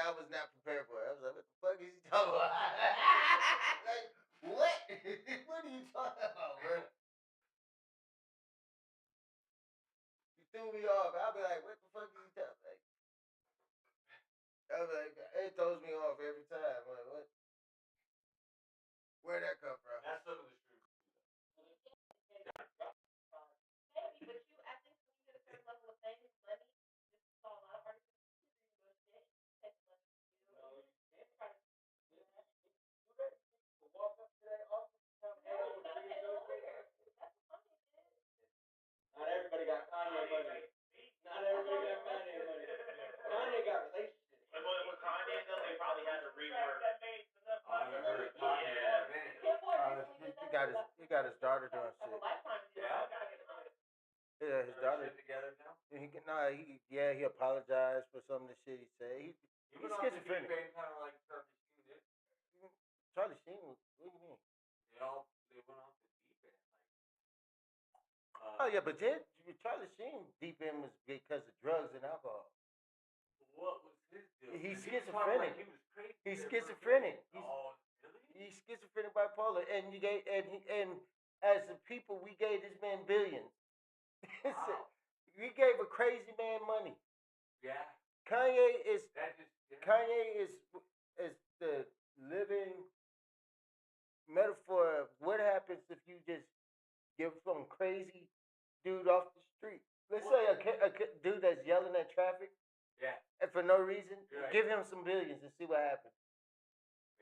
I was not prepared for it. I was like, what the fuck is he talking about? Like, what? What are you talking about, bro? You threw me off. I'll be like, what the fuck is he talking about? Like, I was like, it throws me off every time. I'm like, what? Where'd that come from? That's some of the truth. Maybe, but you, I think when you get a certain level of fame, money just fall out. Or you go shit, take money. No, you can't try to do that. You ready to walk up to that office and tell them, hey, No, you gotta pay the lawyer. That's what money is. not everybody got Kanye money. Not everybody got Kanye money. Kanye got relationships. But with Kanye, though, they probably had to rework. I haven't heard of Kanye in a minute. He got his daughter doing shit. Yeah? Yeah, his daughter. Shit together now? He apologized for some of the shit he said. He's went off the deep schizophrenic. end kind of like Charlie Sheen did. Charlie Sheen, what do you mean? They went off the deep end. Oh yeah, but Charlie Sheen deep end was because of drugs and alcohol. What was his deal? He's He was schizophrenic. like he was crazy. He's schizophrenic. Oh, really? He's schizophrenic bipolar, and as the people, we gave this man billions. Wow. We gave a crazy man money. Yeah. Kanye is That just, yeah. Kanye is the living metaphor of what happens if you just give some crazy dude off the street. Let's say a dude that's yelling at traffic. Yeah. And for no reason, Right. give him some billions and see what happens.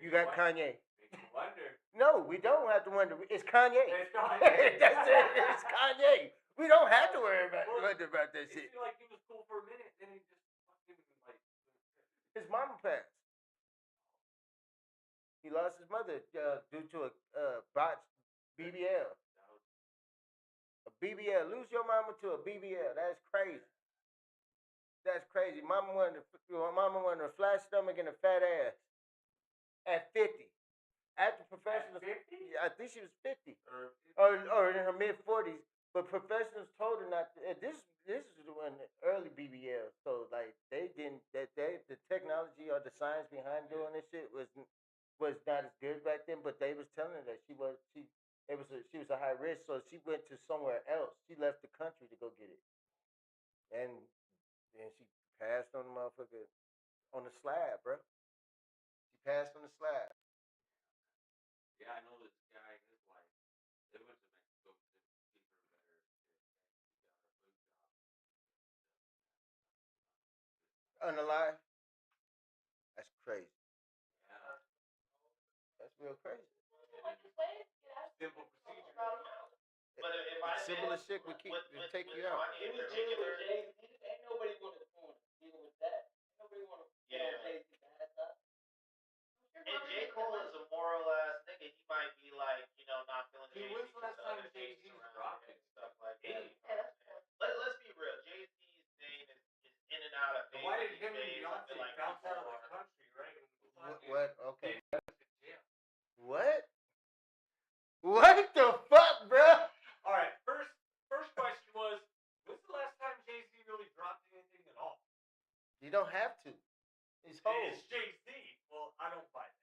You Makes got Kanye. Makes you wonder. No, we don't have to wonder. It's Kanye. It's Kanye. That's it. It's Kanye. We don't have to wonder about that It shit. seemed like he was cool for a minute, then he just fucking like. His mama passed. He lost his mother due to a botched BBL. A BBL. Lose your mama to a BBL. That's crazy. That's crazy. Mama wanted a flat stomach and a fat ass. At 50. After professionals, 50? I think she was 50. Or Or in her mid 40s. But professionals told her not to. This is when the early BBL. So like the technology or the science behind doing this shit was not as good back then. But they was telling her that she was a high risk. So she went to somewhere else. She left the country to go get it, and then she passed on the motherfucker on the slab, bro. She passed on the slab. yeah, I know this guy and his wife. They went to Mexico to keep her better. She got a good job. Unalive. That's crazy. Yeah. That's real crazy. Simple procedure. But in my The simplest shit would take you out. Kanye in particular, Ain't nobody want to deal with that. Nobody want to. Yeah. And J. Cole is a moral ass nigga. He might be like, not feeling Dude, Jay-Z when's the last because time other Jay-Z things around dropped him it? and stuff like that. Hey. Let's be real. Jay-Z's name is in and out of And favor why did these him and days. I Beyonce feel like bounce out of people the country, right? What? Okay. Yeah. What? What the fuck, bro? All right. First question was, when's the last time Jay-Z really dropped anything at all? You don't have to. It's whole. It's Jay-Z. Well, I don't buy that.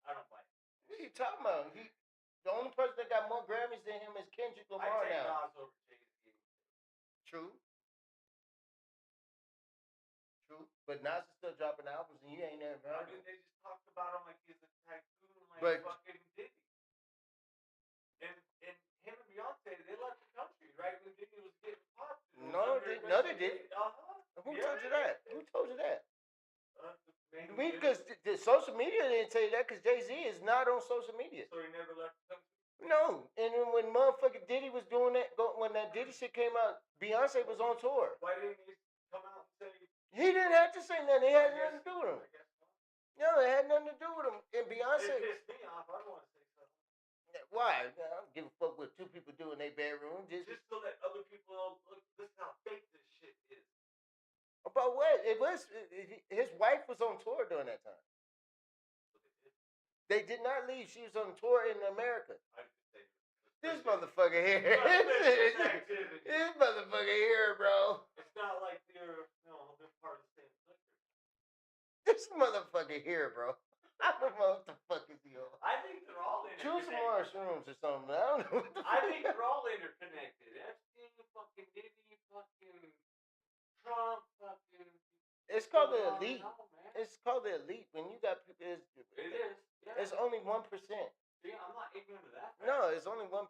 I don't buy it. What are you talking about? The only person that got more Grammys than him is Kendrick I Lamar take now. Nas over Jay-Z. True. But Nas is still dropping albums and you ain't never I heard mean, him. they just talked about him like he's a tycoon, like But- fucking Diddy. And him and Beyonce, they left the country right when Diddy was getting popped. No, they didn't. Uh-huh. Who told you that? Who told you that? Maybe Because the social media didn't tell you that because Jay-Z is not on social media. So he never left the country? No. And then when motherfucking Diddy was doing that, when that Diddy shit came out, Beyonce was on tour. Why didn't he come out and say? He didn't have to say nothing. It had I nothing to do with him. I guess not. No, it had nothing to do with him. And Beyonce. It pissed me off. I don't want to say something. Why? I don't give a fuck what two people do in their bedroom. Just so that other people know, look, this is how fake this shit is. About what? His wife was on tour during that time. They did not leave. She was on tour in America. I just say This motherfucker here. This motherfucker here, bro. It's not like they're part of the same country. This motherfucker here, bro. I don't know what the fuck is he on. I think they're all Choose some interconnected. more shrooms or something. I don't know what the I fuck. think they're all interconnected. Epstein, fucking Diddy, fucking Trump, fucking. It's called the on and elite. on, man. It's called the elite. When you got people, It is. Yeah. it's only 1%. See, I'm not ignorant of that. No, it's only 1%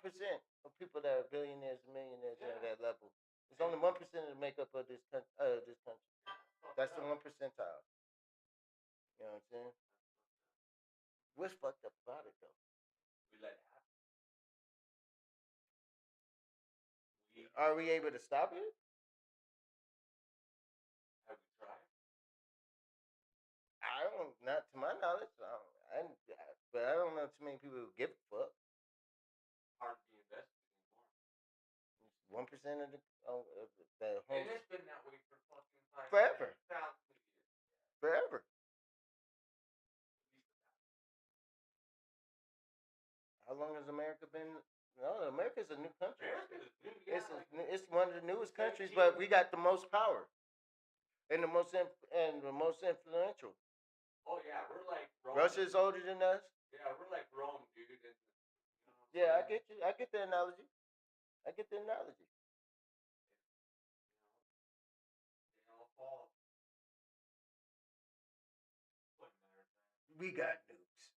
of people that are billionaires and millionaires at that level. It's only 1% of the makeup of this country. That's the 1 percentile. You know what I'm saying? What's fucked up about it though? We let it happen. Are we able to stop it? Have we tried? I don't. Not to my knowledge. But I don't know too many people who give a fuck. Hard to be invested anymore. 1% of the whole. And it's been that way for fucking time. Forever. Thousands of years. Forever. How long has America been? No, America's a new country. America's new. Yeah, It's one of the newest countries, but we got the most power and the most influential. Oh yeah, we're like Rome. Russia's older than us. Yeah, we're like Rome, dude. And, Yeah, I get you. I get the analogy. I get the analogy. They all fall. We got nukes.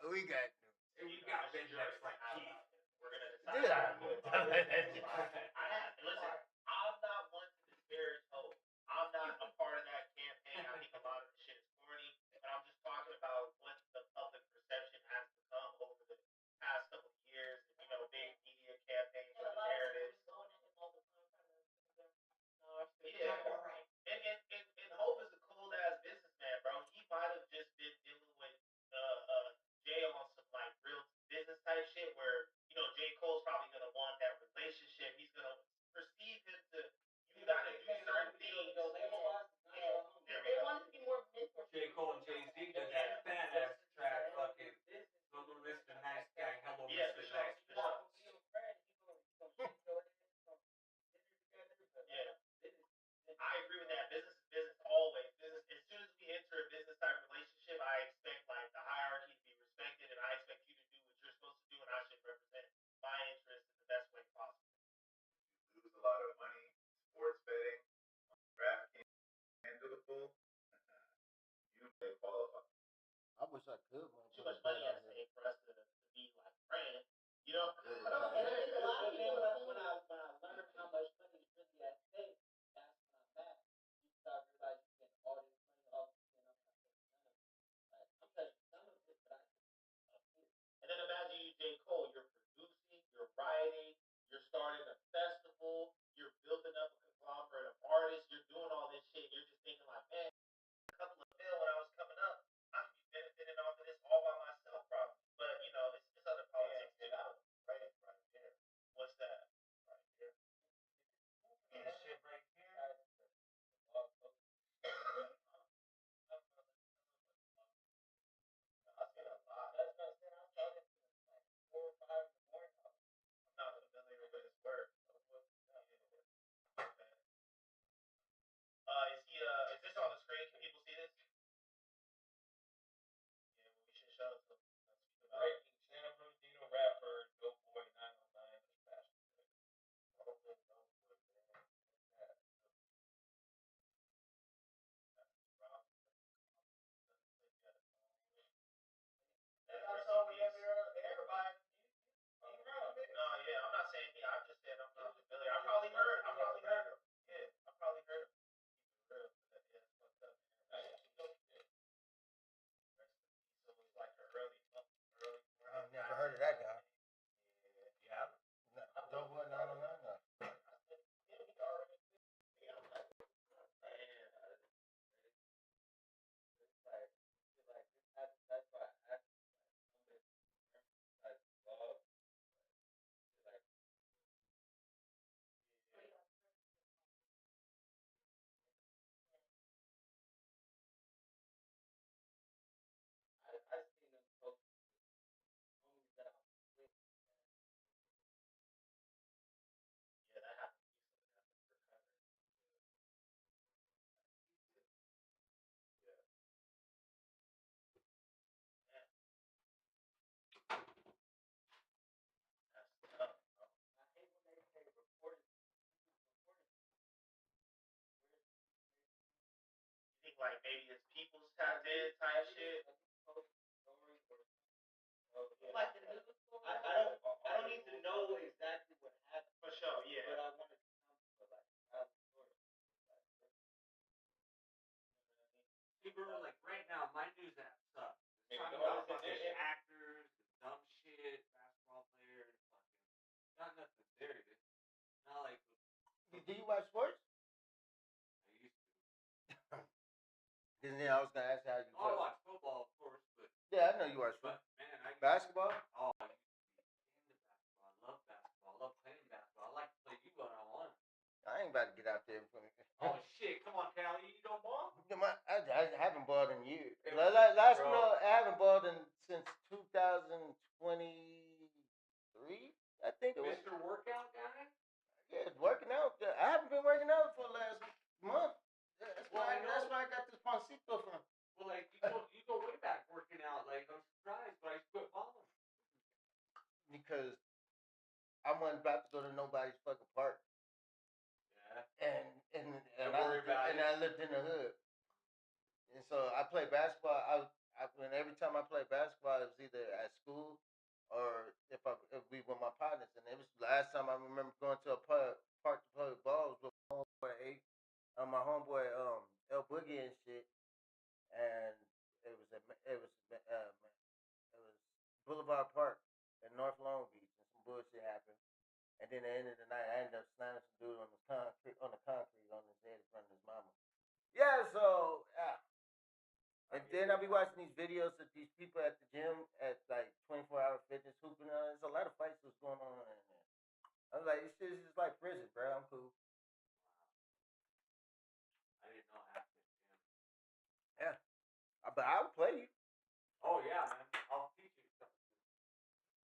We got nukes. And you got been next like Keith. We're gonna Dude, decide. Listen, I'm not one to disparage hope. I'm not a part of that campaign. I think a lot of the shit is corny, but I'm just talking about what the public perception has become over the past couple of years. You know, big media campaigns, narratives. Yeah, and Hope is a cool ass businessman, bro. He might have just been dealing with Jay on some like real business type shit where J. Cole's probably gonna want that relationship. He's gonna perceive him to you gotta do certain things. There we go. J. Cole and Jay-Z did that fat ass track fucking Hello Mr. Nice Guy, Hello Yeah, Mr. for sure. Nice Boss. Yeah. I agree with that. Business is business always. Business as soon as we enter a business type relationship, I expect like the hierarchy to be respected and I expect you to do what you're supposed to do and I should represent my interests in the best way possible. You lose a lot of money, sports betting, DraftKings, handle the pool. You may qualify. I wish I could. Too much money at stake for us to be like brand. You know? And I think a lot of people when I learned how much money is really at stake, that's when I'm mad. You start realizing you get all this money, all this shit, I'm not taking none of it. Like, I'm touching some of it, but I And then imagine you, J. Cole, you're producing, you're writing, you're starting a festival, you're building up a conglomerate of artists, you're doing all this shit, you're just thinking like, man, a couple of mil when I was coming up, I could be benefiting off of this all by myself probably. But it's other politics too. Right there. What's that? Right there. This shit right here. I see a lot. That's what I said. I started like 4 or 5 in the morning. I'm not familiar with his work. like maybe his people's tapped in type shit. Like the news story. I don't need to know exactly what happened. For sure, yeah. But I want to come to like how the story. People are like, right now, my news app sucks. It's Maybe talking go about listen to fucking it. actors and dumb shit, basketball players, fucking. Not nothing serious. Not like. Do you watch sports? I used to. Because then I was gonna ask you how you I feel. watch football, of course, but. Yeah, I know you watch But football. man, I. Basketball? Oh, I used to be into basketball. I love basketball. I love playing basketball. I like to play you when I want. I ain't about to get out there and play. Oh shit! Come on, Callie, you don't ball? I haven't balled in years. Hey, Last bro. no, I haven't balled in since 2023. I think it was. Mr. Workout guy? Yeah, working out. I haven't been working out for the last month. Yeah, that's why I got this pancito from. Well, like you go way back working out. Like I'm surprised, but I quit balling. Because I wasn't about to go to nobody's fucking park. Yeah. And I lived in the hood. And so I played basketball. When every time I played basketball, it was either at school or if we with my partners. And it was the last time I remember going to a park to play balls with my homeboy El Boogie and shit. And it was Boulevard Park in North Long Beach, and some bullshit happened. And then at the end of the night, I ended up slamming some dude on the concrete on his head in front of his mama. Yeah, so yeah. And then I'll be watching these videos of these people at the gym at like 24-hour fitness hooping. There's a lot of fights that's going on in there. I was like, this shit is just like prison, bro. I'm cool. didn't know half this gym. Yeah, but I would play you. Oh yeah, man. I'll teach you something.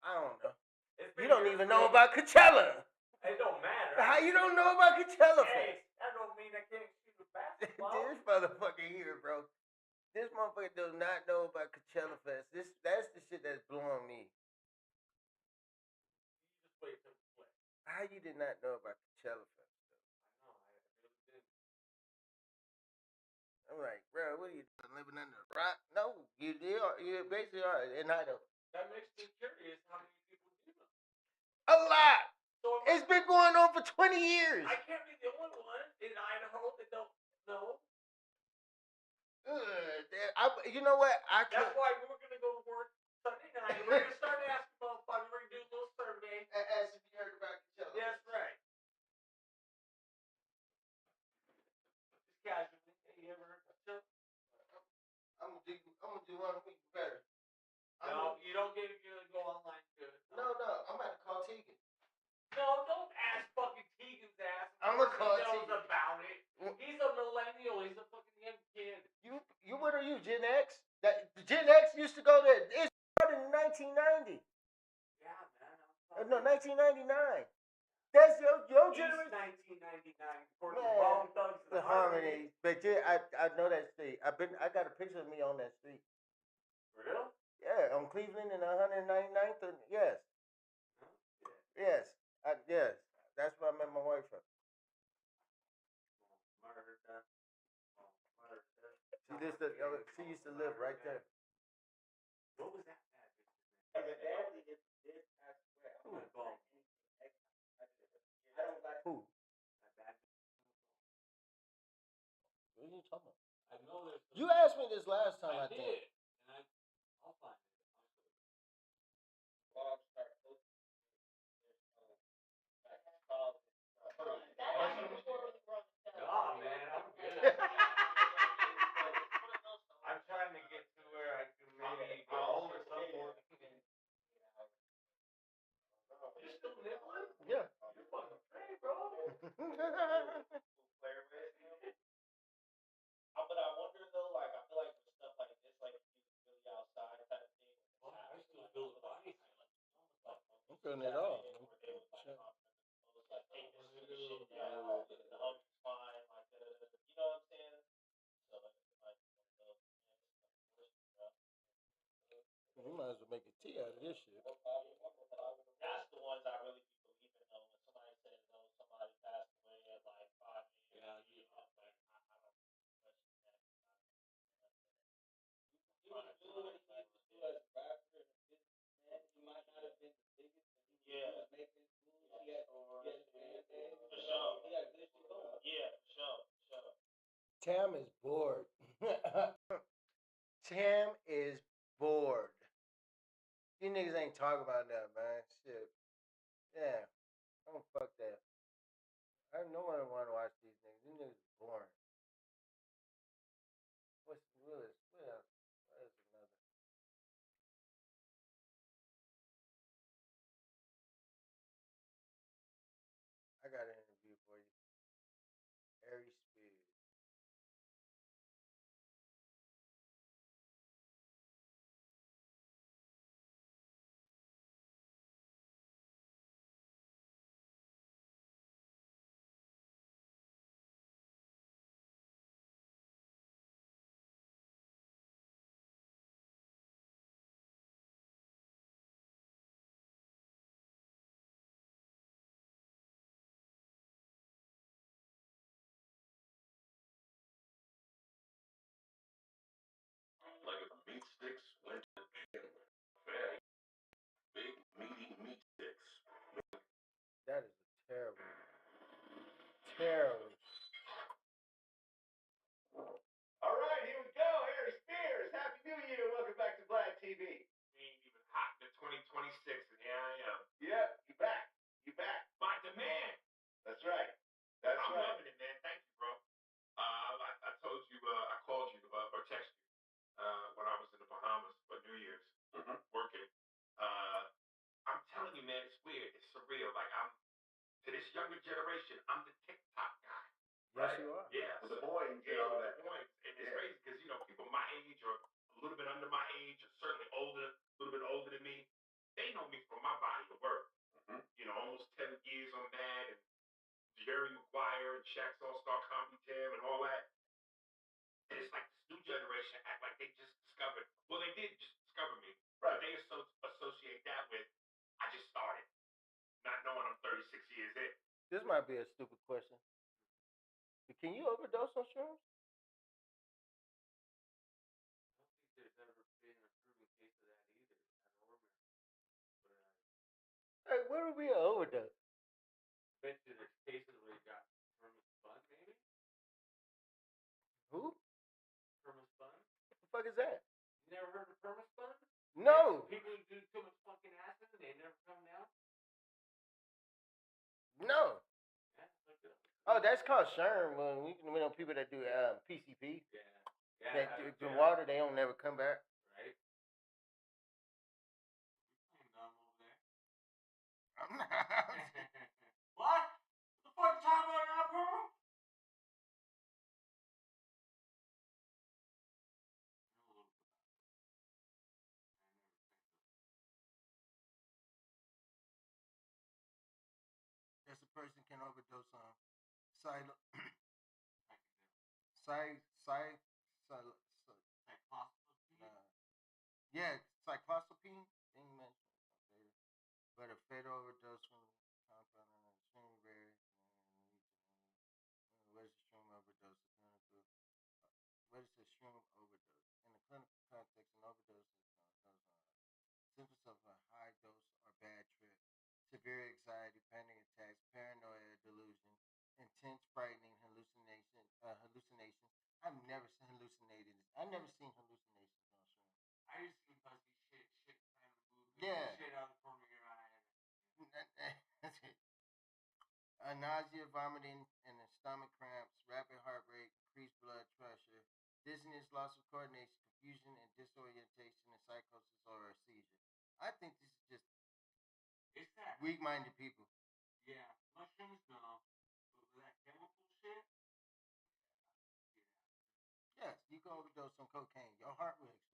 I don't know. It's You been don't years even ago. know about Coachella. It don't matter. How you don't know about Coachella? Hey, that don't mean I can't shoot a basketball. This motherfucker here, bro. This motherfucker does not know about Coachella Fest. That's the shit that's blowing me. You just wait till it's play. How you did not know about Coachella Fest? I know, I really did. I'm like, bro, what are you doing? Living under a rock? No, you basically are, and I don't. That makes me curious how many people do know. A lot. So It's been going on for 20 years. I can't be the only one in Idaho that don't know. You know what? That's why we're gonna go to work Sunday night. We're gonna start asking motherfuckers. We're gonna do a little survey. As if you heard about Coachella. That's right. Just casually. Hey, you ever heard of Coachella? I'm gonna do one week better. No, you don't get to go online to it. No, I'm about to call Tegan. No, don't ask fucking Tegan's ass. I'm gonna call He knows Tegan. about it. He's a millennial. He's a fucking young kid. You what are you, Gen X? The Gen X used to go there. It started in 1990. Yeah, man. No, 1999. That's your East generation. 1999. For the Man, Bone Thugs and the harmony. But yeah, I know that street. I got a picture of me on that street. Real? Yeah, on Cleveland and 199th. Yes. Yes. Yes. That's where I met my wife from. She used to live right there. What was that bad bitch? Who? That bad bitch. What are you talking about? I know there's. You asked me this last time, I did, think. and I'll find it. Nah, man, I'm good. I'm trying to get to where I can maybe go home or something. You still nibbling? Yeah. You're fucking great, bro. But I wonder though, like I feel like with stuff like this, like if you really outside type of thing. Well, I still feel the body. I'm feeling it all. Take this shit down, the hump's fine, like you know what I'm saying? So like You might as well make a tea out of this shit. that's the ones I really be believing though. When somebody says, "Oh, somebody passed away at like 5 a.m." Yeah, I don't question that. For sure. Yeah, for sure. For sure. Tam is bored. Tam is bored. You niggas ain't talking about that, man. Shit. Yeah. Oh, fuck that. I no one want to watch these niggas. These niggas is boring. What else? What else? What is another? I got an interview for you. Harry Spears. Like if meat sticks went to fatty, big meaty meat sticks. That is a terrible, terrible. All right, here we go. Harry Spears. Happy New Year. Welcome back to Black TV. We ain't even hot in 2026, and here I am. Yep, you back. You back. My demand. That's right. I'm loving it, man. Thank you, bro. I told you, I called you or texted you when I was in the Bahamas for New Year's, working. I'm telling you, man, it's weird. It's surreal. Like to this younger generation, I'm the TikTok guy. Yes, you are. Yeah. The boy, that point. And it's crazy because people my age or a little bit under my age, or certainly older, a little bit older than me, they know me from my body of work. Almost 10 years on that, and Jerry Maguire and Shaq's All-Star Comedy Jam and all that. And it's like this new generation act like they just discovered. Well, they did just discover me, right? But they associate that with I just started, not knowing I'm 36 years in. This might be a stupid question. But can you overdose on shrooms? I don't think there's ever been a proven case of that either. Hey, where would be an overdose? Bet you there's cases where you got perma spun, maybe? Who? Perma spun? What the fuck is that? You never heard of perma spun? No. People who do too much fucking acid and they never come down? No. Yeah, look it up. Oh, that's called sherm. When we know people that do PCP. Yeah. Yeah. That do water, they don't never come back. Right? You're playing dumb over there. I'm not. What? What the fuck you talking about now, bro? Yes, a person can overdose on cyclosporine. Yeah, cyclosporine. Being mentioned, but a fatal overdose from compound on extremely rare. What is a shroom overdose? What is a shroom overdose? In the clinical context, an overdose is symptoms of a high dose or bad trip, severe anxiety, panic attacks, paranoia, delusion, intense frightening hallucinations. I've never seen hallucinated. I've never seen hallucinations on shrooms. I used to fuzzy shit kind of movement. Yeah. Shit out of the corner of your eye. That's it. Nausea, vomiting, and stomach cramps, rapid heart rate, increased blood pressure, dizziness, loss of coordination, confusion, and disorientation, and psychosis or a seizure. I think this is just weak-minded people. Yeah, mushrooms, no. But with that chemical shit, yes, you can overdose on cocaine. Your heart will explode.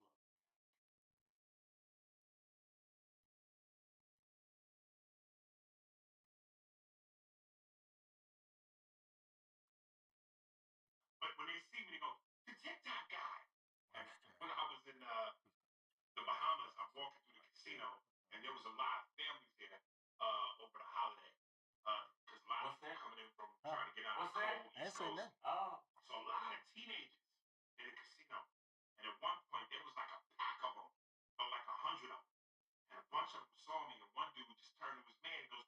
But when they see me, they go, the TikTok guy. And when I was in the Bahamas, I'm walking through the casino, and there was a lot of families there over the holiday. Because a lot of people coming in from trying to get out of the cold East Coast. Oh. So a lot of teenagers in the casino. And at one point, there was like a pack of them, or like 100 of them. And a bunch of them saw me, and one dude just turned to his man and goes,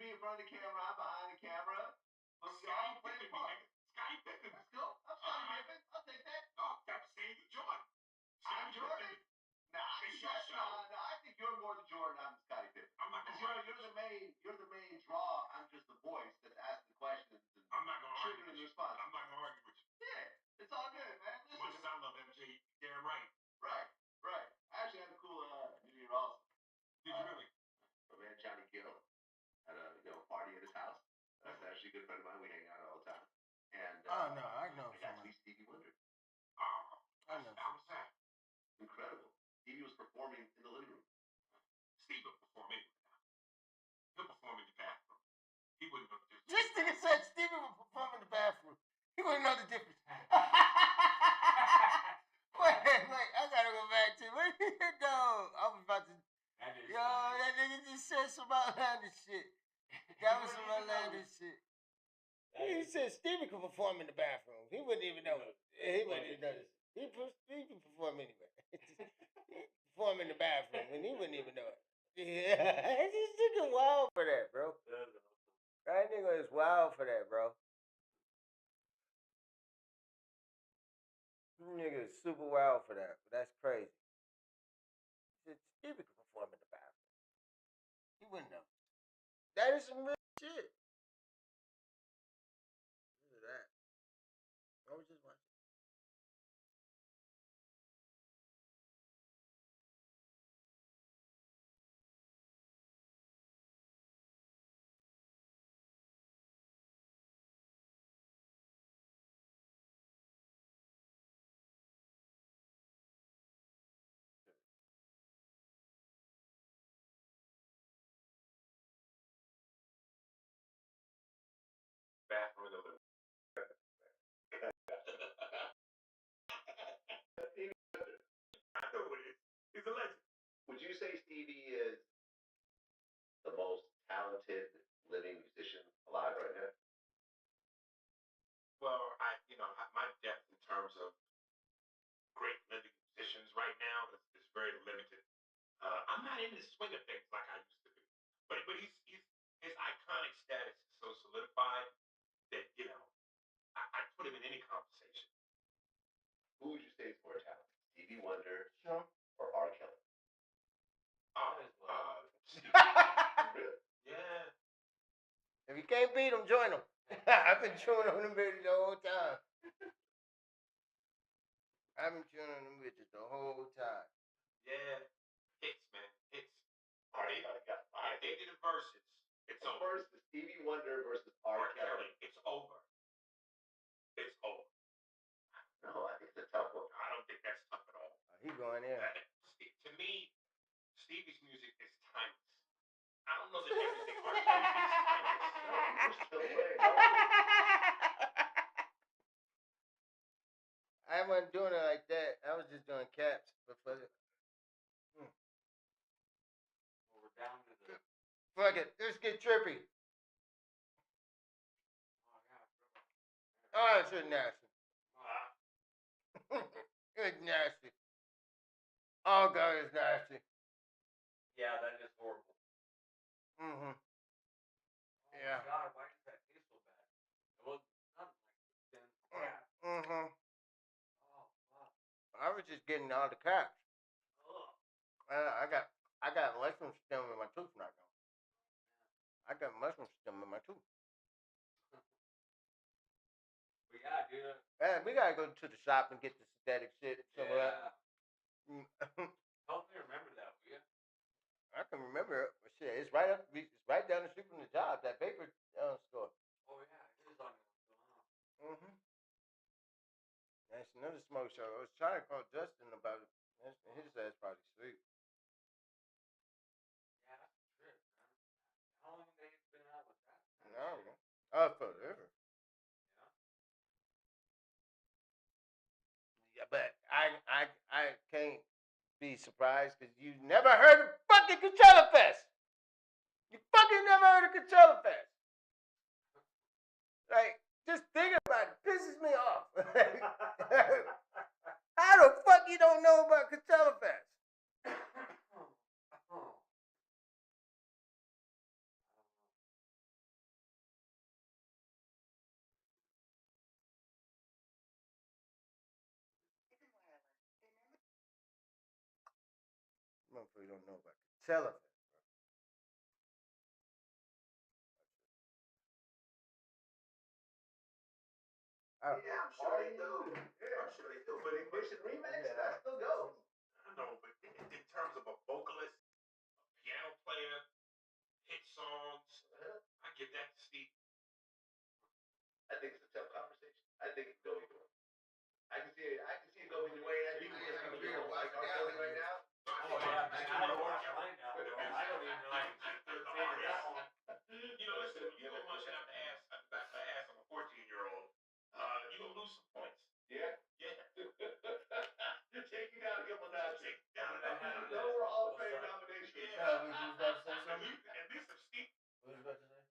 be in front of the camera, I'm behind the camera. Let's go. Play the part. Scotty Pippen. Let's go. I'm Scotty Pippen. I'll take that. Oh, I'm saying the Jordan. I'm Jordan. Nah, I think you're more the Jordan. I'm Scotty Pippen. I'm not gonna you're the main draw. I'm just the voice that's asking the questions and I'm not gonna argue with you. I'm not gonna argue with you. Yeah, it's all good, man. Listen. Much as I love MJ, damn right. Right. I actually had a cool New Year also. Did you really? My man Johnny Gill had a party at his house. That's actually a good friend of mine. We hang out all the time. And I know. I got to meet Stevie Wonder. I know. How was that? Incredible. Stevie was performing in the living room. Stevie will perform anywhere now. He'll perform in the bathroom. He wouldn't know the difference. This nigga said Stevie would perform in the bathroom. He wouldn't know the difference. Wait, I gotta go back to it. No, I was about to. That nigga just said some outlandish shit. That was some outlandish shit. He said Stevie could perform in the bathroom. He wouldn't even know it. He wouldn't even know this. He can perform anywhere. He can perform in the bathroom, and he wouldn't even know it. Yeah, this nigga wild for that, bro. That nigga is wild for that, bro. This nigga is super wild for that. But that's crazy. He said Stevie could perform in the bathroom. He wouldn't know. That is some real shit. Look at that. I was just watching. Bathroom in the living room. I know what it is. He's a legend. Would you say Stevie is the most talented living musician alive right now? Well, my depth in terms of great living musicians right now is very limited. I'm not into swing of things like I used to be, but he's his iconic status is so solidified that I put him in any conversation. Who would you say is more talented, Stevie Wonder or R. Kelly? Really? Yeah. If you can't beat him, join him. I've been chewing on them bitches the whole time. I've been chewing on them bitches the whole time. Yeah. Hits, man. Hits. They did the verses. It's over. Versus Stevie Wonder versus R. Kelly. It's over. It's over. No, I think it's a tough one. I don't think that's tough at all. He going in. To me, Stevie's music is timeless. I don't know that everything R. Kelly is timeless. We're still playing. I wasn't doing it like that. I was just doing caps. But fuck it. Well, we're down to the. Fuck it. Let's get trippy. Oh, that shit nasty. It's nasty. Oh, God, it's nasty. Yeah, that is horrible. Mm-hmm. Oh Yeah. my God, why does that taste so bad? It was nothing like this thin crap. Mm-hmm. Oh, fuck. I was just getting all the caps. Ugh. I got mushroom stem in my tooth right now. I got mushroom stem in my tooth. But yeah, dude. Man, we gotta go to the shop and get the synthetic shit. Yeah. Help me remember that, will you? I can remember it. Shit, it's right up. It's right down the street from the job. That paper store. Oh yeah, it is on the. Mm-hmm. That's another smoke show. I was trying to call Justin about it. His ass probably asleep. Yeah, that's a trip, man. How long have they been out with that? No, oh, forever. Yeah, but I can't be surprised because you never heard of fucking Coachella Fest. You fucking never heard of Coachella Fest. Like, just thinking about it pisses me off. How the fuck you don't know about Coachella Fest? motherfuckers don't know about the telephone. Yeah, I'm sure they do. Yeah. I'm sure they do. But Ignition Remix, that still goes. I know, but in terms of a vocalist, a piano player, hit songs, I give that to Steve. I think it's a tough conversation. I think it can go either way. I can see it go either way. I think it's going to be like R. Kelly right now. Oh yeah, man, I don't watch right now, bro. I don't even know I can figure that one. You know, listen, when you go munching out the ass, out the back of the ass of a 14-year-old, you're going to lose some points. Yeah? Yeah. Take you down a couple notches. Take you down a couple notches. No more Hall of Fame nomination. Yeah, we was about to say something. At least if Steve. What was you about to say?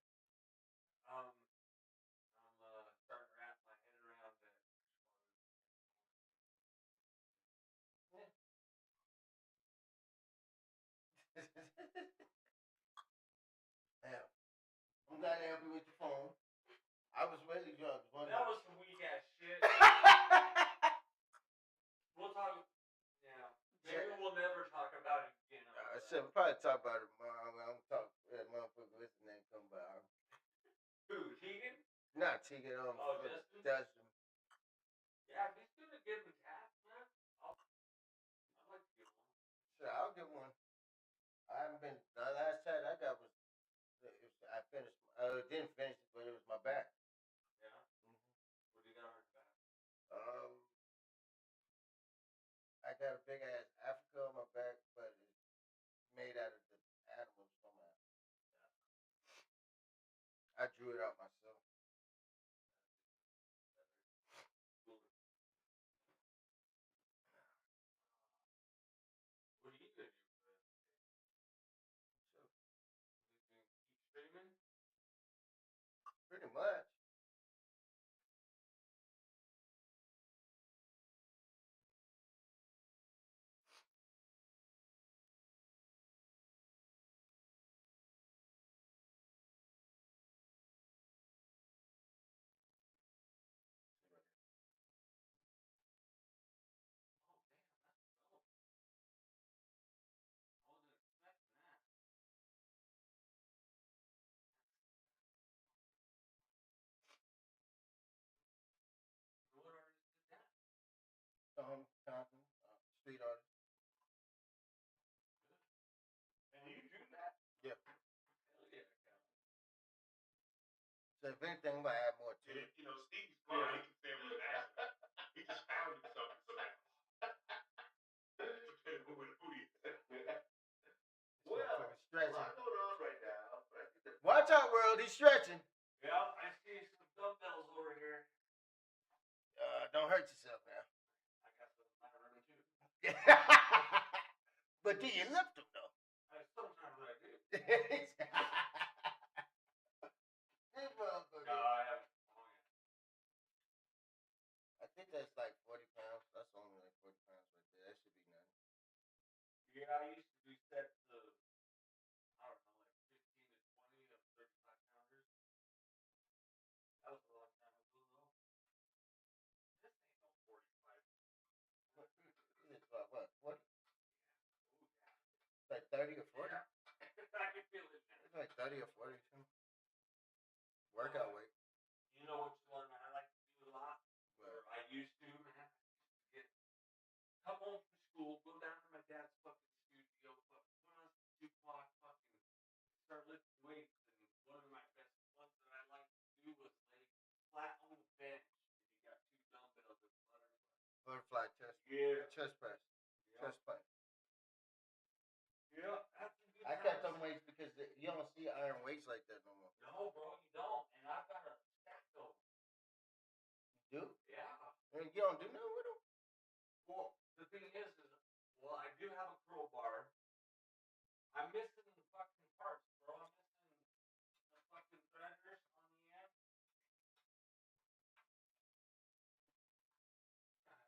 I'm starting to wrap my head around that. Damn. I'm glad to help you with your phone. I was really drunk. That was some weak ass shit. We'll talk. Yeah. Maybe we'll never talk about it again. Shit, we'll probably talk about it tomorrow. I'm gonna talk to that motherfucker. What's his name? Come by. Who? Tegan? Not Tegan. Justin. Yeah, if he's gonna give me taps, man, I'd like to get one. Sure, I'll get one. I haven't been. The last tat I got was. I finished. Didn't finish it, but it was my back. Yeah. What do you got on your back? I got a big ass Africa on my back, but it's made out of the animals from my. I drew it out myself. What are you gonna do for that? So, Keep streaming? pretty much. Oh damn, that's dope. I wasn't expecting that. What artist did that? Compton, street artist. And you do that? Yep. Hell yeah, Cal. So if anything, I'm gonna add more to it. You know, Stevie's smart. He can say it was an accident. He just found himself in some accident. Depending on where the food is. Well, Stretching. a lot going on right now. Watch out, world. He's stretching. Yeah, I see some dumbbells over here. Don't hurt yourself now. I got some in my room too. But do you lift them though? Sometimes I do. This motherfucker. No, I haven't. Oh, I think that's like 40 pounds. That's only like 40 pounds right there. That should be nothing. yeah. I used to do sets of, I don't know, like 15 to 20 of 35 pounders. That was a long time ago, though. This ain't no 45. It's like what? 40? Oh, yeah. It's like 30 or 40? Yeah. I can feel it now. It's like 30 or 40 too. Workout weight. You know which one I like to do a lot? But Or I used to, man. Come home from school, go down to my dad's fucking studio, fucking put on some jukebox, fucking start lifting weights. And one of my best ones that I like to do was lay flat on the bench. And you got two dumbbells and butterfly chest. Yeah. Chest press. Yeah. Chest press. Yeah. That's a good I kept time. them weights because you don't see iron weights like that no more. No, bro, you don't. And I've got a stack of. You do? Yeah. And you don't do nothing with them? Well, the thing is, well, I do have a crowbar. I'm missing the fucking parts, bro. I'm missing the fucking threaders on the end.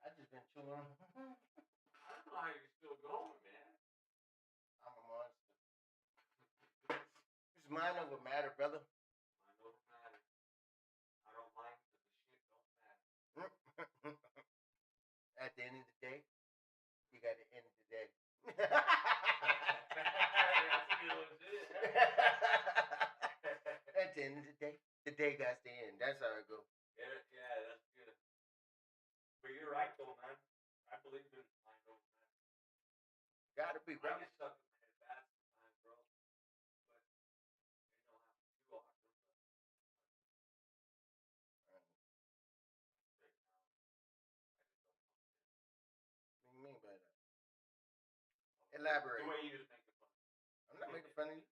I just been chewing. I don't know how you're still going, man. I'm a monster. This mind over matter, brother. I know it matters. I don't mind because the shit don't matter. At the end of the day, you got the end of the day. day got to end. That's how it goes. Yeah, that's good. But you're right, though, man. I believe in mind over matter. Gotta be, bro. I get stuck in my head bad sometimes, bro. But you know how to do awesome. Right now, I just don't function. What do you mean by that? Elaborate. The way you just make it fun. I'm not making fun of you.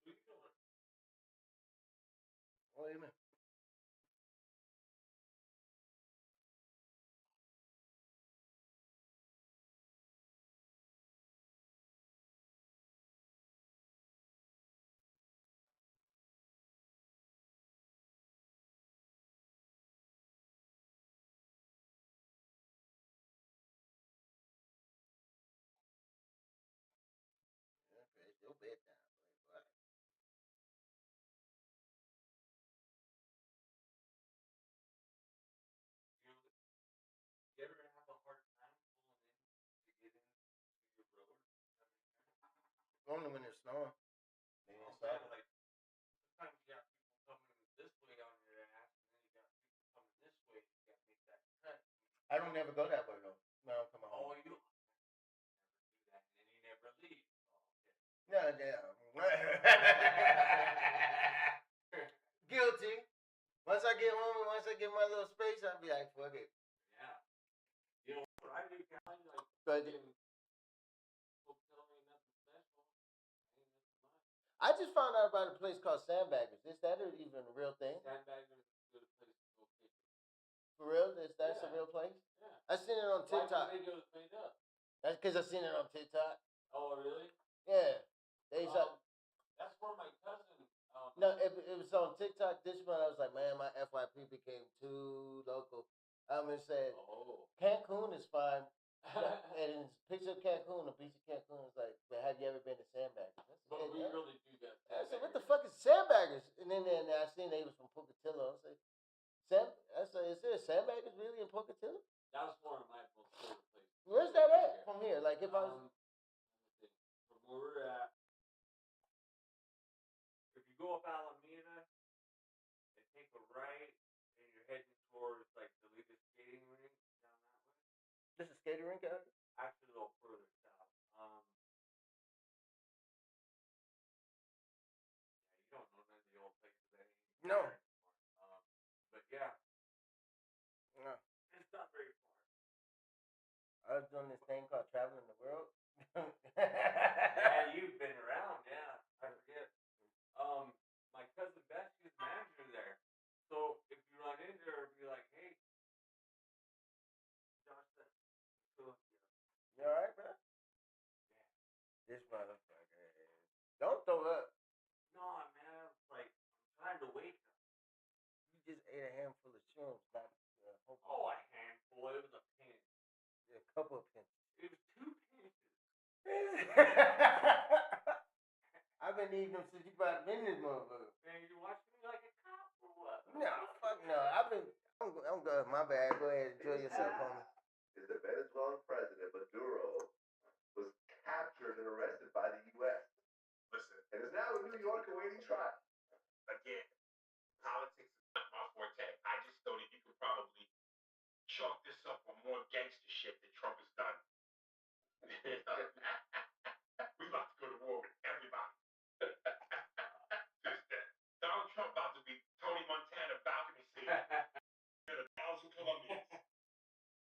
Who you doing? What do you mean? Okay, it's your bedtime, boy. You ever have a hard time pulling in to get into your road? Does that make sense? Only when it's snowing. Yeah, like sometimes you got people coming this way on your ass, and then you got people coming this way. You got to make that cut. I don't never go that way though. No, come on. Oh, you never do that, and then you never leave. Oh, okay. No, yeah. Guilty. Once I get home and once I get my little space, I'll be like, fuck it. Yeah. You know what I do, Callie? Like, But hotel ain't nothing special. Ain't nothing much. I just found out about a place called Sandbaggers. Is that even a real thing? Sandbaggers is a good place to go fishing. For real? That's a Yeah. real place? Yeah. I seen it on Why TikTok. the videos made up? That's because I seen it on TikTok. Oh, really? Yeah. They That's where my cousin. no, it was on TikTok this month. I was like, man, my FYP became too local. I'm gonna say Oh. Cancun is fine. And it's a picture of Cancun, the beach of Cancun is like, but have you ever been to Sandbaggers? But we really do that. I said, what the fuck is Sandbaggers? And then I seen they was from Pocatello. I said, I said, is there a Sandbaggers really in Pocatello? That was one of my most favorite places. Where's that at from here? Like if I was. Let me see. From where we're at, if you go up Alameda and take a right, and you're heading towards like the Liga skating rink down that way. This is skating rink out here? Actually, a little further south. Yeah, you don't know none of the old places that ain't No. anymore. But yeah, No. it's not very far. I was doing this thing called traveling the world. Yeah, you've been around. Yeah, I forget. My cousin Beth, she's the manager there. So if you run into her, be like, "Hey, Josh, that's Philadelphia." You alright, bro? Yeah. This motherfucker is. Don't throw up. No, man, it's like I'm trying to wake up. You just ate a handful of shrooms, not a whole. Oh, a handful. It was a pinch. A couple of pinches. It was 2 pinches. I've been eating them since you brought them in this motherfucker. Man, you watching me like a cop or what? No, fuck no. I'm good. My bad. Go ahead. Enjoy yourself, homie. Is the Venezuelan president Maduro was captured and arrested by the U.S. Listen, and is now in New York awaiting trial. again, politics is not my forte. I just know that you could probably chalk this up for more gangster shit that Trump has done. We about to go to war with everybody. Donald Trump about to be Tony Montana balcony scene in 1,000 Colombians.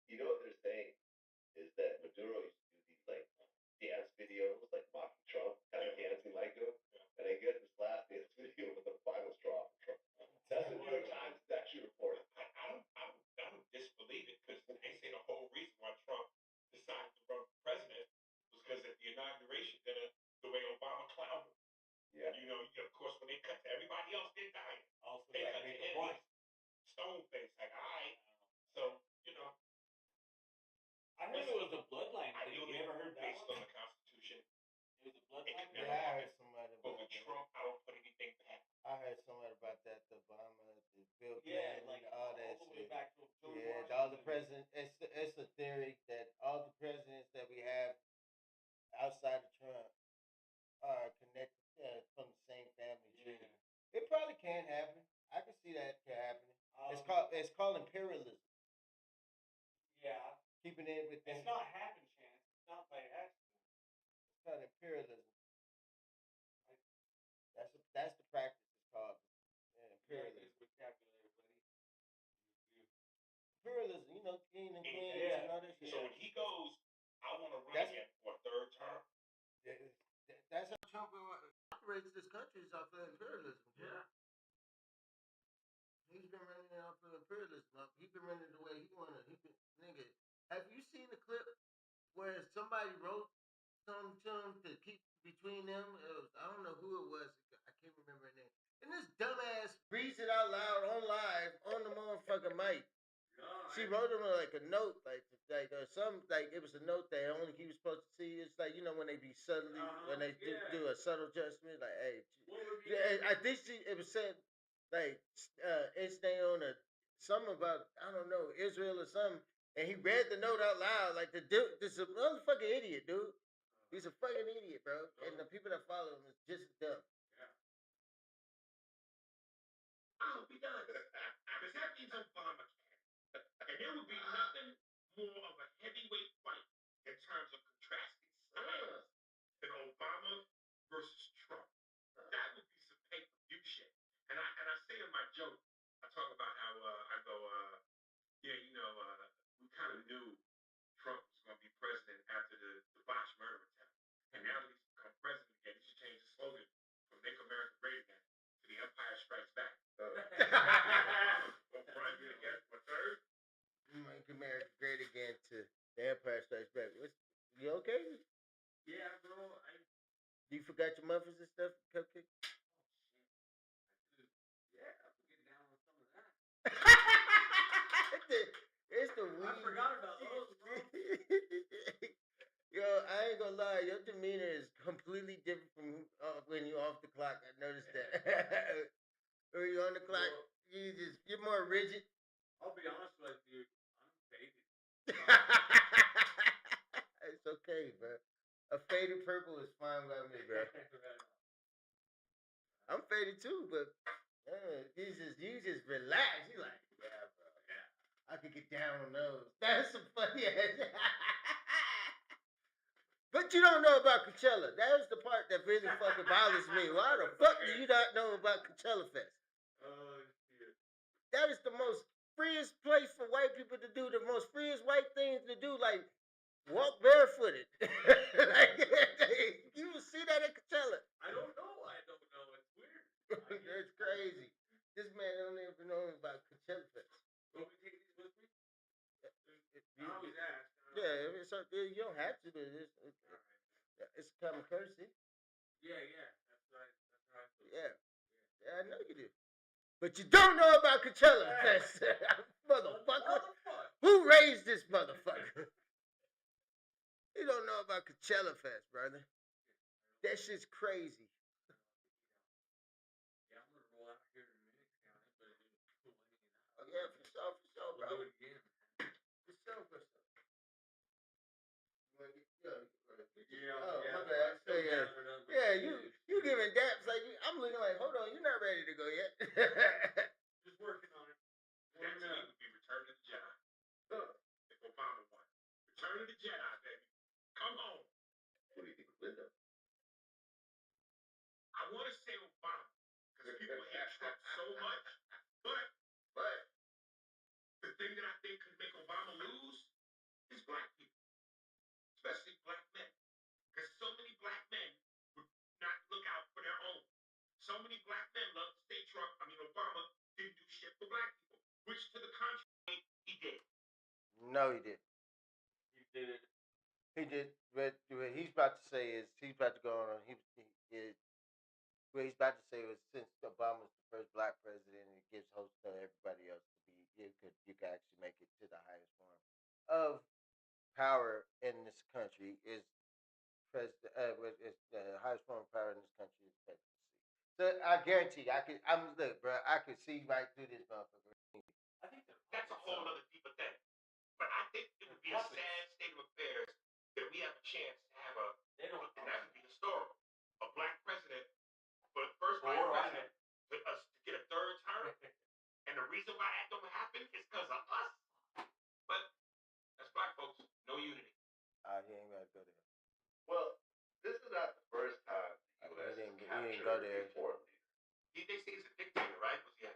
You know what they're saying is that Maduro used to do these like dance videos, like mocking Trump, kind of dancing like him. And I guess this last dance video was the final straw for Trump. That's the New York Times actually reported. I don't disbelieve it because they say the whole reason why Trump decided to run for president was because at the inauguration dinner, the way Obama clowned him. Yeah. You know, of course, when they cut to everybody else, they're dying. Also, They like, cut to make a him, point. stone face, like, all right. So, you know, I heard it was a bloodline I thing. knew You ever heard that based one? on the Constitution. It was a bloodline It thing? never Yeah, I heard somebody But about with that. Trump, I don't put anything past. I heard somebody about that. The Obama, the Bill Clinton, Yeah, like all that all the way shit. back to George Yeah, Washington. all the presidents. It's a theory that all the presidents that we have outside of Trump are connected from the same family tree. Yeah. It probably can happen. I can see that happening. It's called imperialism. Yeah. Keeping it with It's not happen chance. It's not by accident. It's called imperialism. That's the practice. It's called imperialism. Yeah, vocabulary, buddy. Imperialism, you know, king and queens and all that shit. So when he goes, I want to run again for a third term. That's how Trump operates this country, is off of imperialism. Yeah. He's been running it off of imperialism. He's been running the way he wanted. Nigga, have you seen the clip where somebody wrote something to him to keep between them? I don't know who it was. I can't remember her name. And this dumbass reads it out loud on live on the motherfucking mic. She wrote him like a note, like some like it was a note that only he was supposed to see. It's like, you know, when they be subtly when they do a subtle adjustment, like, hey, I think it was said like it's on a something about, I don't know, Israel or something, and he read the note out loud like the dude. This is a motherfucking idiot, dude. He's a fucking idiot, bro, and the people that follow him is just dumb. I hope he does, because that means Obama can. And there would be nothing more of a heavyweight fight in terms of contrasting styles than Obama versus Trump. That would be some pay-per-view shit. And I say in my joke, I talk about how I go, we kind of knew Trump was going to be president after the botched murder attempt. And now that he's become president again, he should change the slogan from Make America Great Again to The Empire Strikes Back. Make America Great Again to The Empire Strikes Back. You okay? Yeah, bro. You forgot your muffins and stuff, cupcake? Oh shit! Yeah, I'm getting down on some of that. It's the weed. I forgot about those, bro. Yo, I ain't gonna lie. Your demeanor is completely different from when you're off the clock. I noticed that. When you're on the clock, you're more rigid. I'll be honest with you, I'm faded. It's okay, bro. A faded purple is fine by me, bro. I'm faded too, but you just relax. You like, yeah, bro. Yeah, I could get down on those. That's some funny ass. But you don't know about Coachella. That was the part that really fucking bothers me. Why the fuck do you not know about Coachella Fest? Oh shit. That is the most freest place for white people to do the most freest white things to do, like walk barefooted. Like, you will see that at Coachella. I don't know. It's weird. That's crazy. This man don't even know about Coachella Fest. Will we take these with me? I always ask. Yeah, you don't have to, but it's a common courtesy. Yeah. That's right. Yeah, I know you do. But you don't know about Coachella Fest, motherfucker. Who raised this motherfucker? You don't know about Coachella Fest, brother. That shit's crazy. Yeah, I'm gonna roll out here in a minute, County, but it was cool hanging out. Oh, yeah, for sure, bro. We'll do it again. For sure. Yeah, my bad. Yeah, you giving daps like I'm looking like, hold on, you're not ready to go yet. Just working on it. Next week would be Return of the Jedi. If Obama won. Return of the Jedi, baby. Come home. What do you think of Linda? I want to say Obama, because people hate Trump so much. But the thing that I think could make Obama lose is black people, especially black men. Because so many black men would not look out for their own. So many black men love to say Obama didn't do shit for black people, which to the contrary, he did. No, he did. He did it. He did. But what he's about to say is he's about to go on. What he's about to say was, since Obama's the first black president, it gives hope to everybody else to be. You could actually make it to the highest form of power in this country is the highest form of power in this country is presidency. So I guarantee look, bro, I could see right through this motherfucker. I think that's a whole other deeper thing. But I think it would be a sad state of affairs that we have a chance to have and that would be historical, a black president, for the first black president to get a third term. why that don't happen? It's because of us. But that's black folks, no unity. He ain't gotta go there. Well, this is not the first time the U.S. He didn't captured go there. a foreign leader. They say he's a dictator, right? Was he?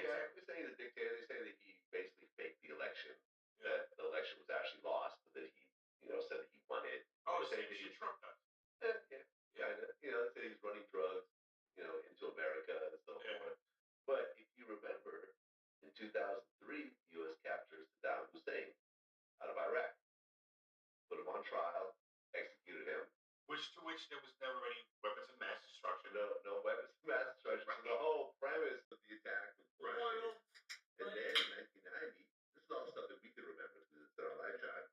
Yeah, they say he's a dictator. They say that he basically faked the election. That the election was actually lost, but that he, said that he won it. Oh, they the same shit Trump does. Yeah. They say he's running drugs, into America and so forth. But if you remember, in 2003, the U.S. captured Saddam Hussein out of Iraq, put him on trial, executed him. To which there was never any weapons of mass destruction. No weapons of mass destruction. So the whole premise of the attack was bullshit. And then in 1990, this is all stuff that we can remember because it's in our lifetime.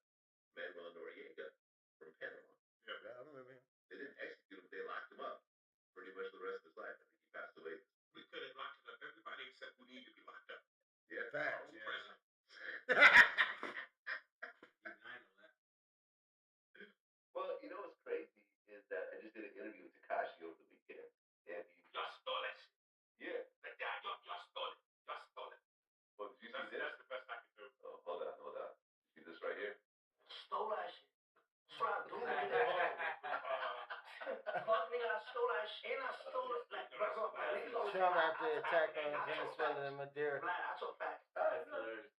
Manuel Noriega from Panama. Yeah, I remember him. They didn't execute him; they locked him up pretty much the rest of his life. I think he passed away. We could have locked up everybody except who needed to be locked up. Yeah, facts. president. Well, what's crazy is that I just did an interview with Tekashi over the weekend, and he Y'all stole that shit. Yeah. Y'all stole it. Y'all stole it. Well, did you see this? That's the best I can do. Oh, hold on. You see this right here? Stole that shit. That's what I do. Fuck nigga, I stole that shit. And I stole it. Like, Trump after the attack on Venezuela and Maduro. That's a fact. That's hilarious.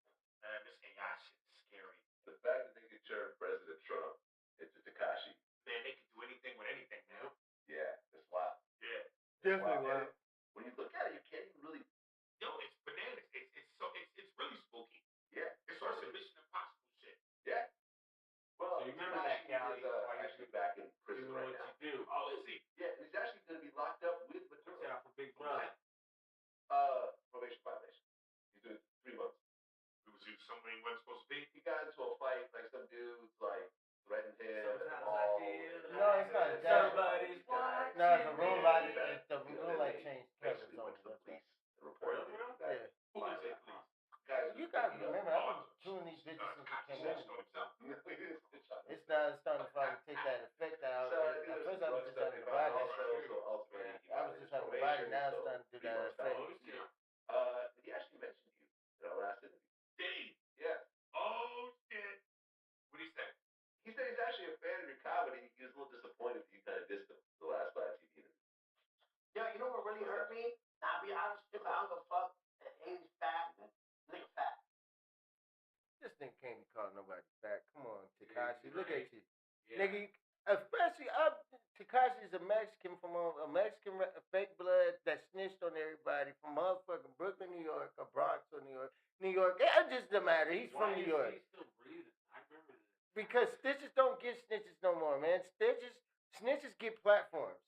This AI shit is scary. The fact that they could turn President Trump into Tekashi. Man, they can do anything with anything now. Yeah, it's wild. Yeah. Definitely wild. When you look at it, you can't even really. Yo, it's bananas. It's really spooky. Yeah. It's sort of Mission Impossible shit. Yeah. Well, So you remember that, Callie? Actually back in prison right now. What you do? Oh, is he? Yeah, and he's actually going to be locked up with Maduro. Watch out for Big Brother. Probation violation. He's doing 3 months. It was somewhere he wasn't supposed to be. He got into a fight, like some dudes threatened him. Sometimes I feel No, it's not that. somebody's watching. No, the room light changed covers Eventually on went to the it. police and reported it. Yeah. Who is it, please? Guys, You gotta remember, I've been doing these bitches since I came in. It's starting to finally take that effect out. At first I was just having a body. I was just having a body, now it's starting to do that effect. He actually mentioned you in our last interview. Did he? Yeah. Oh, shit. What did he say? He said he's actually a fan of your comedy. He was a little disappointed that you kind of dissed him the last live TV interview. Yeah, you know what really hurt me? I'll be honest with you, I don't give a fuck. He's fat. Nigga fat. This thing can't be called nobody fat. Come on, Tekashi, look at you. Yeah. Nigga, especially Tekashi is a Mexican from a Mexican fake blood that snitched on everybody from motherfucking Brooklyn, New York, or Bronx, or New York. It just doesn't matter. He's from New York. He's still breathing. I remember this. Because snitches don't get snitches no more, man. Snitches get platforms.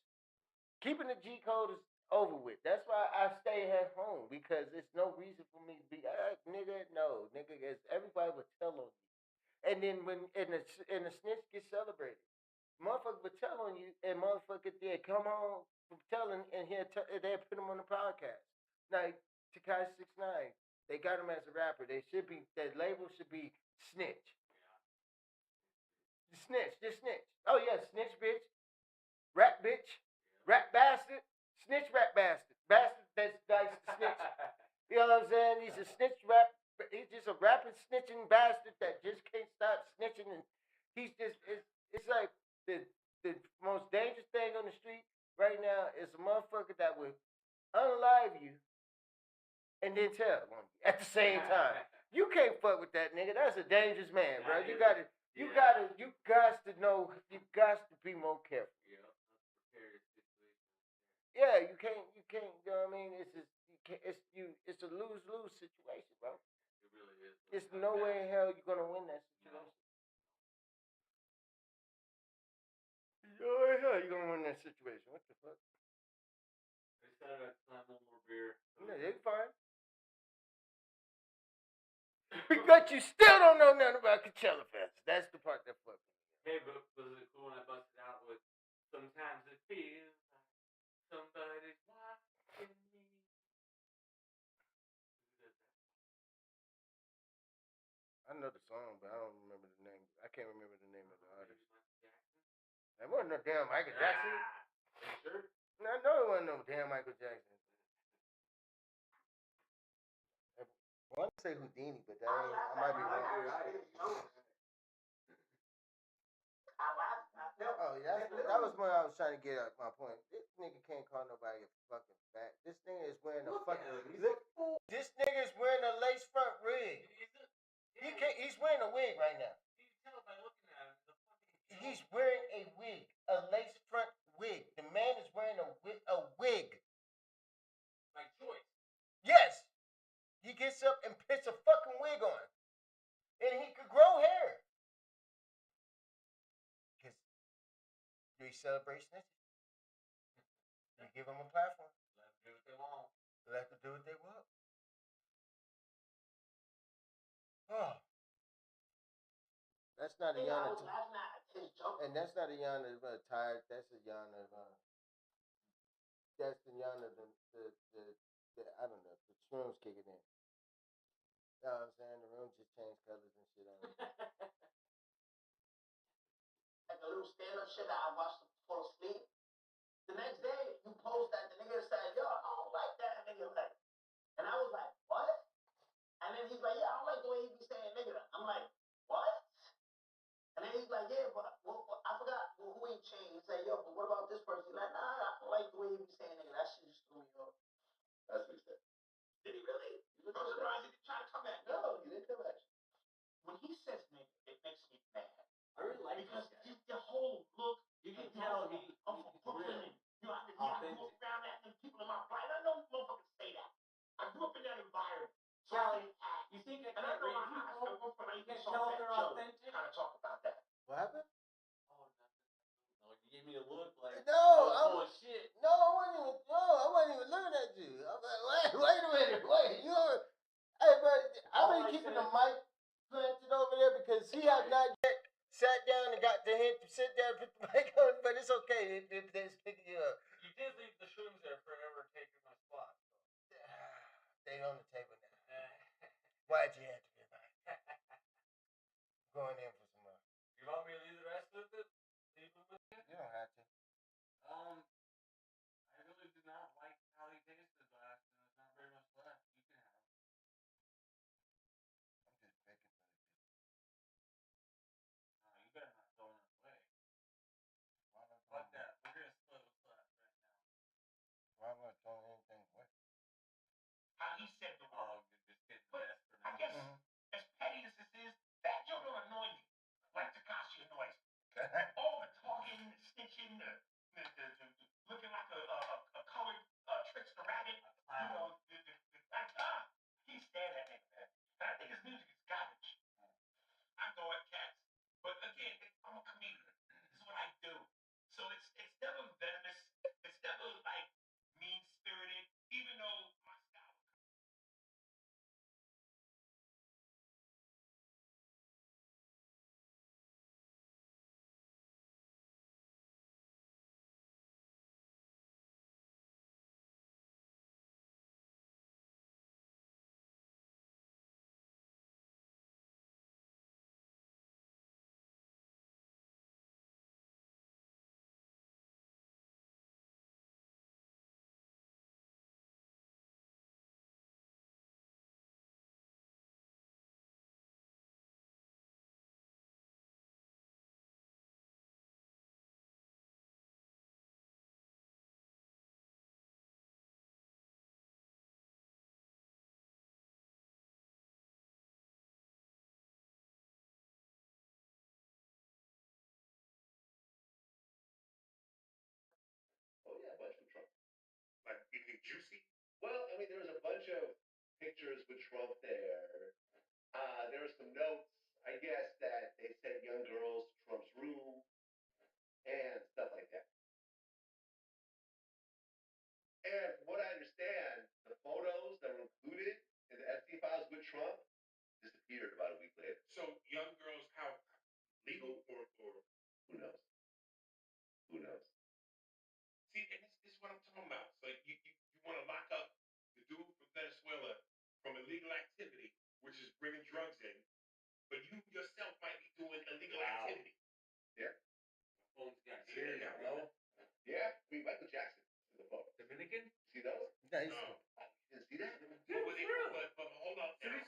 Keeping the G code is over with. That's why I stay at home, because there's no reason for me to be nigga. No, nigga, as everybody would tell on you. And then when the snitch gets celebrated, motherfucker would tell on you, and motherfucker did come home from telling, and they put him on the podcast. Now Tekashi 6ix9ine, they got him as a rapper. Their label should be Snitch. Just snitch. Oh yeah, snitch bitch, rap bastard, snitch rap bastard, that's nice to snitch. You know what I'm saying? He's a snitch rap. He's just a rapping snitching bastard that just can't stop snitching, and he's just it's like the most dangerous thing on the street right now is a motherfucker that would unalive you and then tell on you at the same time. You can't fuck with that nigga. That's a dangerous man, bro. You got to know. You got to be more careful. Yeah, let's prepare your situation. Yeah, you can't. You know what I mean? It's a lose-lose situation, bro. It really is. It's no way in hell you're gonna win that situation. No way in hell you're gonna win that situation. What the fuck? They said I'd slam one more beer. No, they're fine. Because you still don't know nothing about Coachella Fest. That's the part that fucked me. Hey, but was it cool when I busted out with "Sometimes it feels like somebody's watching me"? I know the song, but I don't remember the name. I can't remember the name of the artist. That wasn't no damn Michael Jackson. Sure. I know it wasn't no damn Michael Jackson. I want to say Houdini, but that ain't. I might be wrong. Oh, yeah, that was when I was trying to get at my point. This nigga can't call nobody a fucking fat. This nigga is wearing a fucking look. This nigga is wearing a lace front wig. He can't. He's wearing a wig right now. You can tell by looking at him. He's wearing a wig, a lace front wig. The man is wearing a wig. My choice. Yes. He gets up and puts a fucking wig on, and he could grow hair. Because they celebration. You give them a platform. Let them do what they want. Let them do what they want. Oh. That's not a yawn. And that's not a yawn of tired. That's a yawn of. That's the yawn of the I don't know. The shrooms kicking in. You know what I'm saying? The room just changed colors and shit on it. Like a little stand-up shit that I watched before sleep. The next day, you post that, the nigga said, yo, I don't like that nigga. Like, and I was like, what? And then he's like, yeah, I don't like the way he be saying nigga. I'm like, what? And then he's like, yeah, but I forgot who he changed. He said, yo, but what about this person? He's like, nah, I don't like the way he be saying nigga. That shit just threw me off. That's what he said. Did he really? I'm surprised he didn't try to come at me. No, he didn't come at you. When he says nigga, it makes me mad. I really like Because this guy. the whole look, You can tell I'm from Brooklyn, and I grew up around that, and people in my pride, I know motherfuckers say that. I grew up in that environment. So Charlie, you think I and I can't know read I people? still go from You can't Saw tell if Fat they're Joe authentic? kind of talk about that. What happened? Oh, nothing. No, you gave me a look like No, I was I'm full of shit. No, I wasn't even looking at you. I'm like, wait a minute, you know, hey, but I've been keeping the mic planted over there because he has not yet sat down and got to him to sit down and put the mic on, but it's okay if they're picking you up. You did leave the shrooms there forever taking my spot. So. They on the table now. Why'd you have to be mine? Going in for some more. You want me to leave the rest of it? Leave them with you? You don't have to. I really did not like how they tasted last, and there's not very much left. You can have them. I'm just picking for the people. No, you better not throw them away. Why am I Fuck throwing that. We're gonna split what's left right now. Why am I throwing anything away? How he said the word. Oh, you're just getting the best for I now. guess, as petty as this is, that joke will annoy me. Like Takashi annoys me. All the talking, the snitching, the looking like a colored trickster rabbit. You know, he stand that nigga, man. And I think his music is garbage. I go at cats. But again, I'm a comedian. This is what I do. So it's never venomous. It's never like mean spirited. Even though my style. Oh yeah, a bunch with Trump. Like anything juicy? Well, I mean, there was a bunch of pictures with Trump there. There were some notes, I guess, that they sent young girls to Trump's room and stuff like that. And from what I understand, the photos that were included in the Epstein files with Trump disappeared about a week later. So young girls, how legal or Who knows? Who knows? see, and this is what I'm talking about. So you want to lock up the dude from Venezuela from illegal activity, which is bringing drugs in, but you yourself might be doing illegal activity. Yeah. My phone's got Yeah, serious, yeah, bro. Yeah. I mean, Michael Jackson is in the photo. Dominican? See those? Nice. No. You didn't see that? But hold on. Send me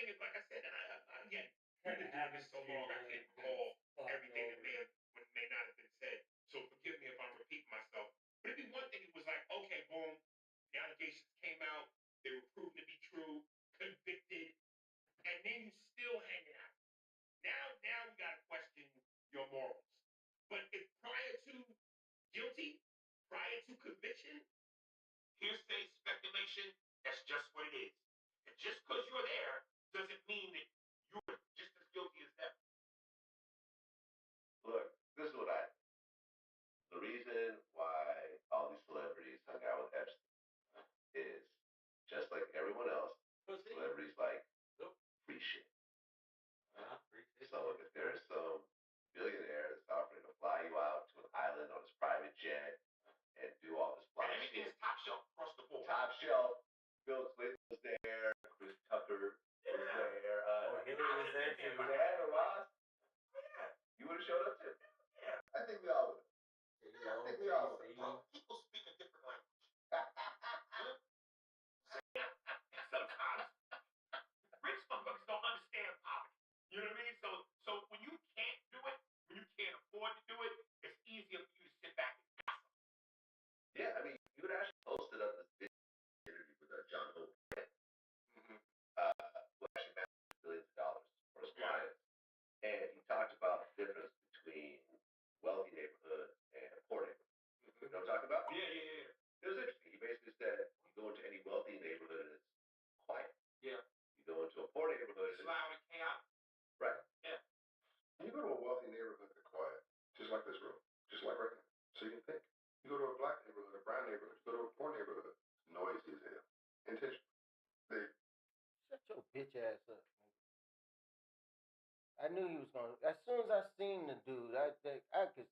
thing is, like I said, and again, we've been doing this so long, I can't recall everything that may not have been said. So forgive me if I'm repeating myself. But it'd be one thing. It was like, okay, boom, the allegations came out, they were proven to be true, convicted, and then you still hanging out. Now we gotta question your morals. But if prior to guilty, prior to conviction, hearsay, speculation, that's just what it is. And just because you're there doesn't mean that you're just as guilty as them. Look, this is what the reason why all these celebrities hung out with Epstein is just like everyone else, celebrities like free shit. So if there's some billionaire that's offering to fly you out to an island on his private jet and do all this fly Everything is shit. top shelf across the board. Top shelf. Bill Clinton was there. Chris Tucker was there. Hillary was there too. Diana Ross. Yeah. You would have showed up too. Yeah. I think we all would have. I think we all would have. Bro, people speak a different language. Sometimes rich motherfuckers don't understand poverty. You know what I mean? So when you can't do it, when you can't afford to do it, it's easier for you to sit back and gossip. Yeah, I mean, you would actually posted up this big interview with John Hope. Mm-hmm. Who actually managed billions of dollars for his clients. And he talked about the difference between wealthy neighborhood and poor neighborhood. You know what I'm talking about? Yeah. It was interesting. He basically said you go into any wealthy neighborhood and it's quiet. Yeah. You go into a poor neighborhood. It's loud and chaotic. Right. Yeah. You go to a wealthy neighborhood, they're quiet, just like this room, just like right now. So you can think. You go to a black neighborhood, a brown neighborhood, you go to a poor neighborhood, noisy as hell. Intentional. Shut your bitch ass up. I knew he was gonna. As soon as I seen the dude, as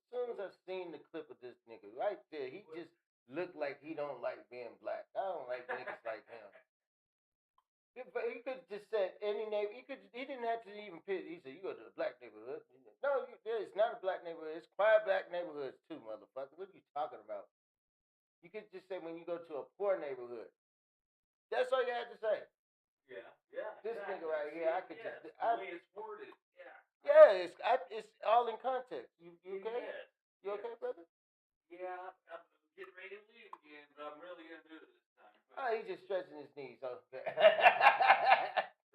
soon as I seen the clip of this nigga right there, he just looked like he don't like being black. I don't like niggas like him. But he could have just said any name. He didn't have to even pick. He said, "You go to the black neighborhood." No, it's not a black neighborhood. It's quiet black neighborhoods too, motherfucker. What are you talking about? You could just say when you go to a poor neighborhood. That's all you had to say. Yeah. This exactly. nigga right here, I could Yeah, just. the way it's worded. Yeah. Yeah, it's all in context. You okay? Yes. You okay, brother? Yeah, I'm getting ready to leave again, but I'm really gonna do it this time. Oh, he's just stretching his knees. Okay.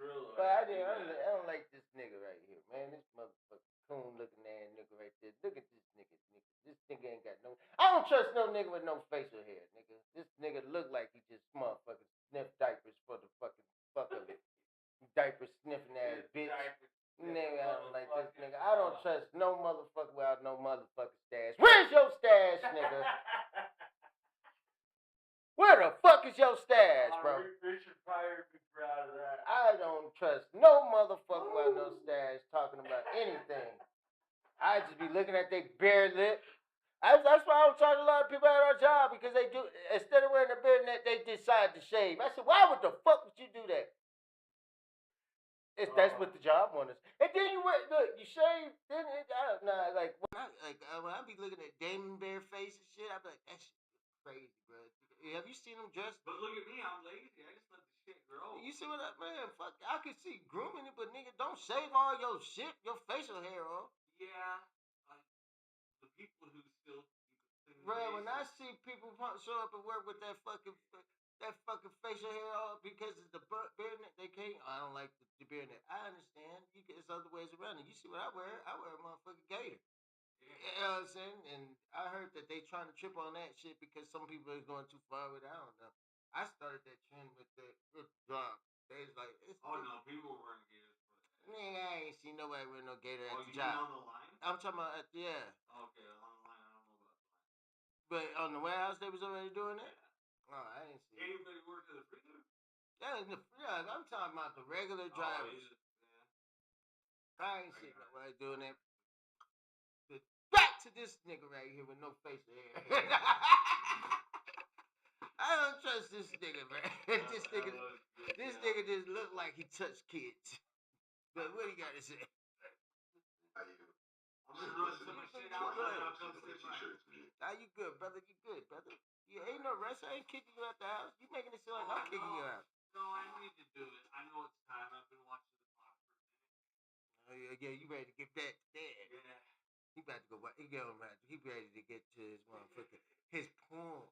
Really? But I don't like this nigga right here, man. This motherfucker coon looking ass nigga right there. Look at this nigga. This nigga ain't got no. I don't trust no nigga with no facial hair, nigga. This nigga look like he just motherfucking sniff diapers for the fucking fuck of it. Diaper sniffing ass bitch. Nigga, I don't like this nigga. I don't trust no motherfucker without no motherfucking stash. Where's your stash, nigga? Where the fuck is your stash, bro? Richard Pryor would be proud of that. I don't trust no motherfucker without no stash talking about anything. I just be looking at their bare lip. That's why I don't talk to a lot of people at our job because they do, instead of wearing a beard net, they decide to shave. I said, why would the fuck would you do that? That's what the job wanted. And then you look, you shave, then when I be looking at Damon bare face and shit, I be like, that shit crazy, bro. Have you seen him dressed? But look at me, I'm lazy. I just let the shit grow. You see what man? Fuck, I could see grooming it, but nigga, don't shave all your shit, your facial hair off. Yeah, the people who still. Bro, when I see people show up and work with that fucking facial hair off because it's the beard net, they can't. I don't like the beard net. I understand. It's other ways around it. You see what I wear? I wear a motherfucking gator. Yeah. You know what I'm saying? And I heard that they trying to trip on that shit because some people are going too far with it. I don't know. I started that trend with job. They was like, no, people were wearing gators. Nigga, I ain't seen nobody wear no gator at the you job. mean on the line? I'm talking about yeah. Okay, on the line, I don't know about the line. But on the warehouse, they was already doing that. Oh, I ain't see. Anybody work at the freezer? Yeah, I'm talking about the regular drivers. I ain't seen nobody doing that. But back to this nigga right here with no facial hair. I don't trust this nigga, man. This nigga just look like he touched kids. But what he got to say? I'm just running some shit out and I'll come sit by. Now you good, brother. You good, brother. You ain't no rush. I ain't kicking you out the house. You making it sound like I'm kicking you out. No, I need to do it. I know it's time. I've been watching yeah, you ready to get back to that? Yeah. He about to go. He ready to get to his motherfucker. His porn.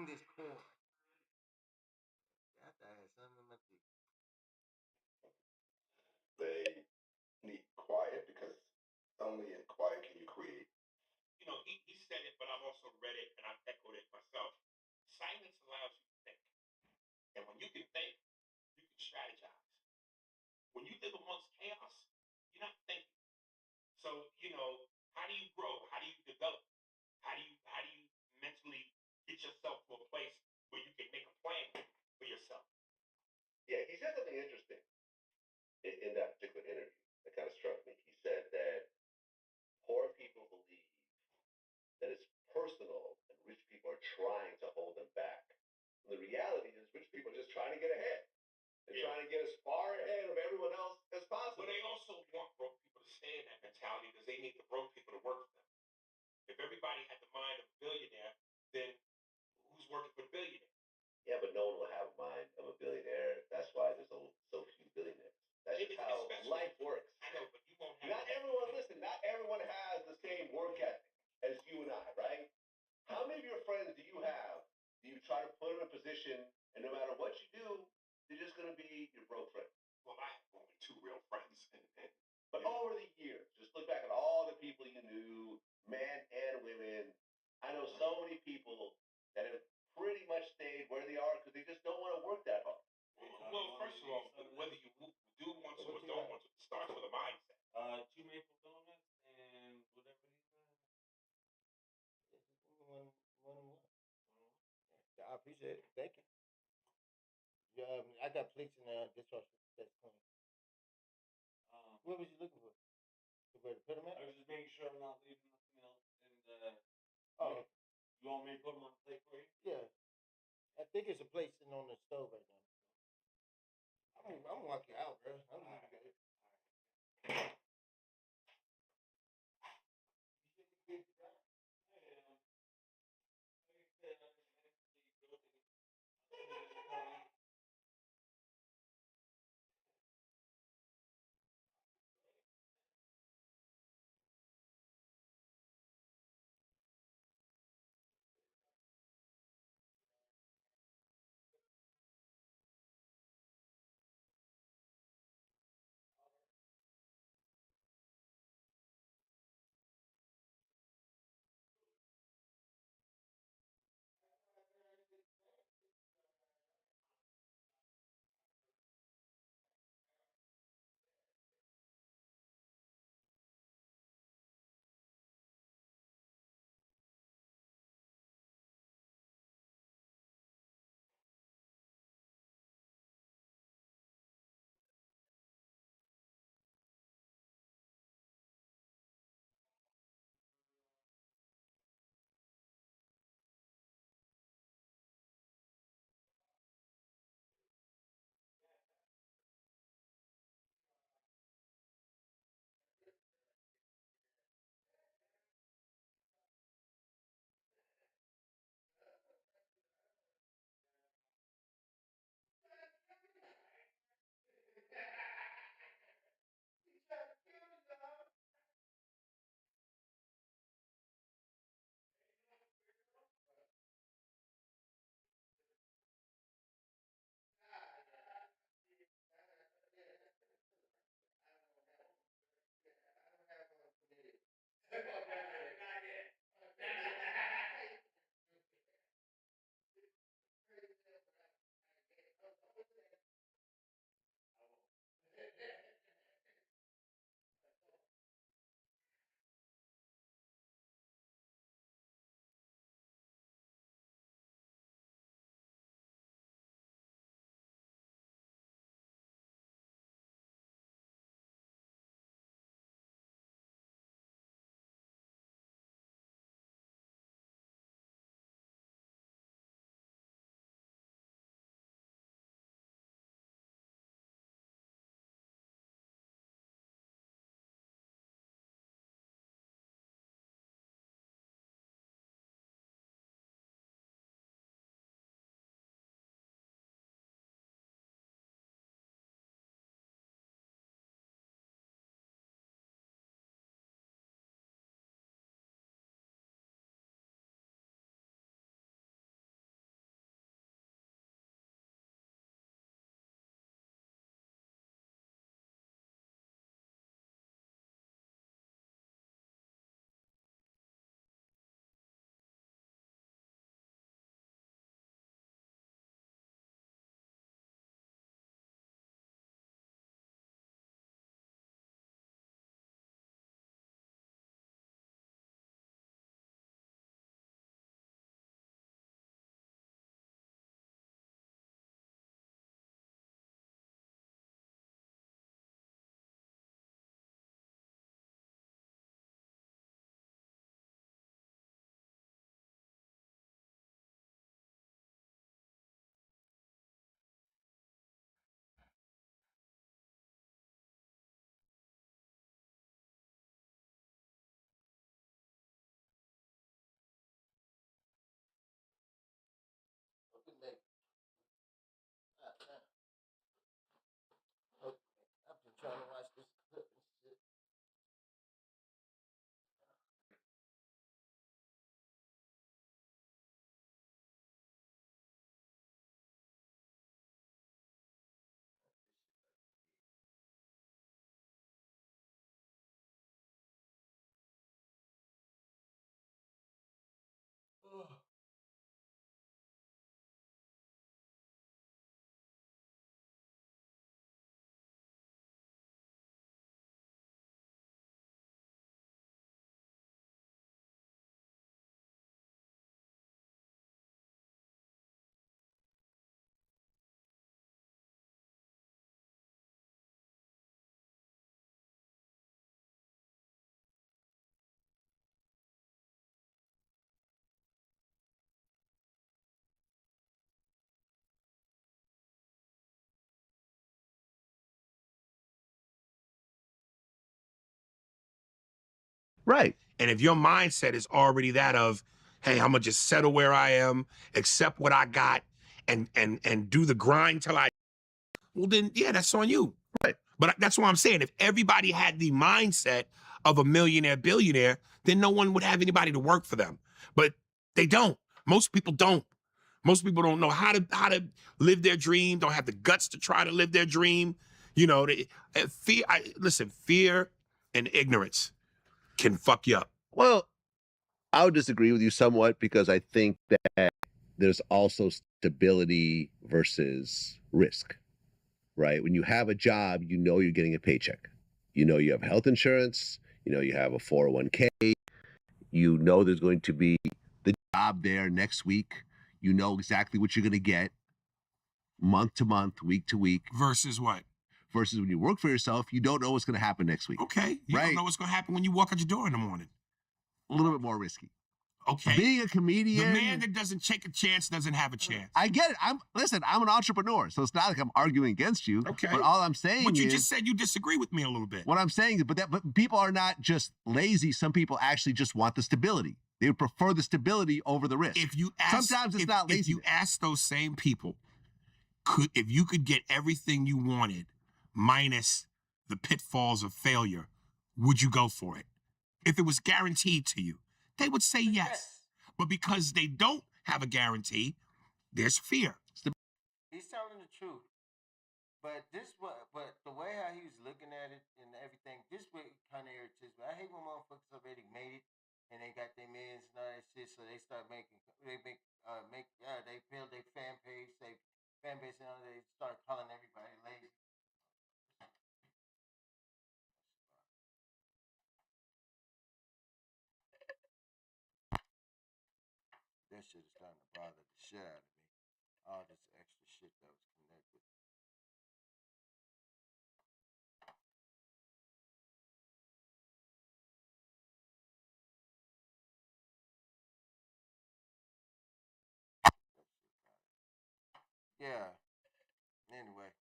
This porn. I thought I had something in my teeth. They need quiet because only in quiet can you create. You know, he said it, but I've also read it and I've echoed it myself. Silence allows you to think. And when you can think, you can strategize. When you live amongst chaos, you're not thinking. So, you know, how do you grow? How do you develop? How do you mentally get yourself to a place where you can make a plan for yourself? Yeah, he said something interesting in that particular interview that kind of struck me. He said that poor people believe that it's personal and rich people are trying to hold them back. And the reality is rich people are just trying to get ahead. They're trying to get as far ahead of everyone else as possible. But they also want broke people to stay in that mentality because they need the broke people to work for them. If everybody had the mind of a billionaire, then who's working for the billionaire? Yeah, but no one will have a mind of a billionaire. That's why there's so few billionaires. That's just how life works. I know, but you won't have. Not everyone, listen, not everyone has the same work ethic as you and I, right? How many of your friends do you have do you try to put in a position and no matter what you do, they're just going to be your broke friend? Well, I have only two real friends. But over the years, just look back at all the people you knew, men and women. I know so many people that have pretty much stayed where they are because they just don't want to work that hard. Well, first of all, whether you do want to or don't want to, it starts with a mindset. 2 maple donuts and whatever these are. One. I appreciate it. Thank you. Yeah, I got plates in the dishwasher. That's clean. What was you looking for? Where to put them at? I was just making sure I'm not leaving nothing else. And Oh, you want me to put them on the plate for you? yeah. I think it's a plate sitting on the stove right now. I'm walking out, bro. I'm leaving. Right. And if your mindset is already that of, hey, I'm gonna just settle where I am, accept what I got, and do the grind till I, well then, yeah, that's on you. Right. But that's what I'm saying. If everybody had the mindset of a millionaire, billionaire, then no one would have anybody to work for them. But they don't. Most people don't. Most people don't know how to live their dream, don't have the guts to try to live their dream. You know, fear and ignorance can fuck you up. Well, I would disagree with you somewhat because I think that there's also stability versus risk, right? When you have a job, you know you're getting a paycheck. You know you have health insurance. You know you have a 401k. You know there's going to be the job there next week. You know exactly what you're going to get month to month, week to week. Versus what? Versus when you work for yourself, you don't know what's going to happen next week. Okay. You don't know what's going to happen when you walk out your door in the morning. A little bit more risky. Okay. Being a comedian. The man that doesn't take a chance doesn't have a chance. I get it. I'm an entrepreneur, so it's not like I'm arguing against you. Okay. But all I'm saying But you just said you disagree with me a little bit. What I'm saying is, but people are not just lazy. Some people actually just want the stability. They would prefer the stability over the risk. Sometimes it's not lazy. If you ask those same people, if you could get everything you wanted minus the pitfalls of failure, would you go for it? If it was guaranteed to you, they would say yes. But because they don't have a guarantee, there's fear. He's telling the truth. But the way how he was looking at it and everything, this way kind of irritates me. I hate when motherfuckers already made it and they got their millions and all that shit, so they start they build their fan base and all that, they start calling everybody lazy. That shit is starting to bother the shit out of me. All this extra shit that was connected. Yeah. Anyway.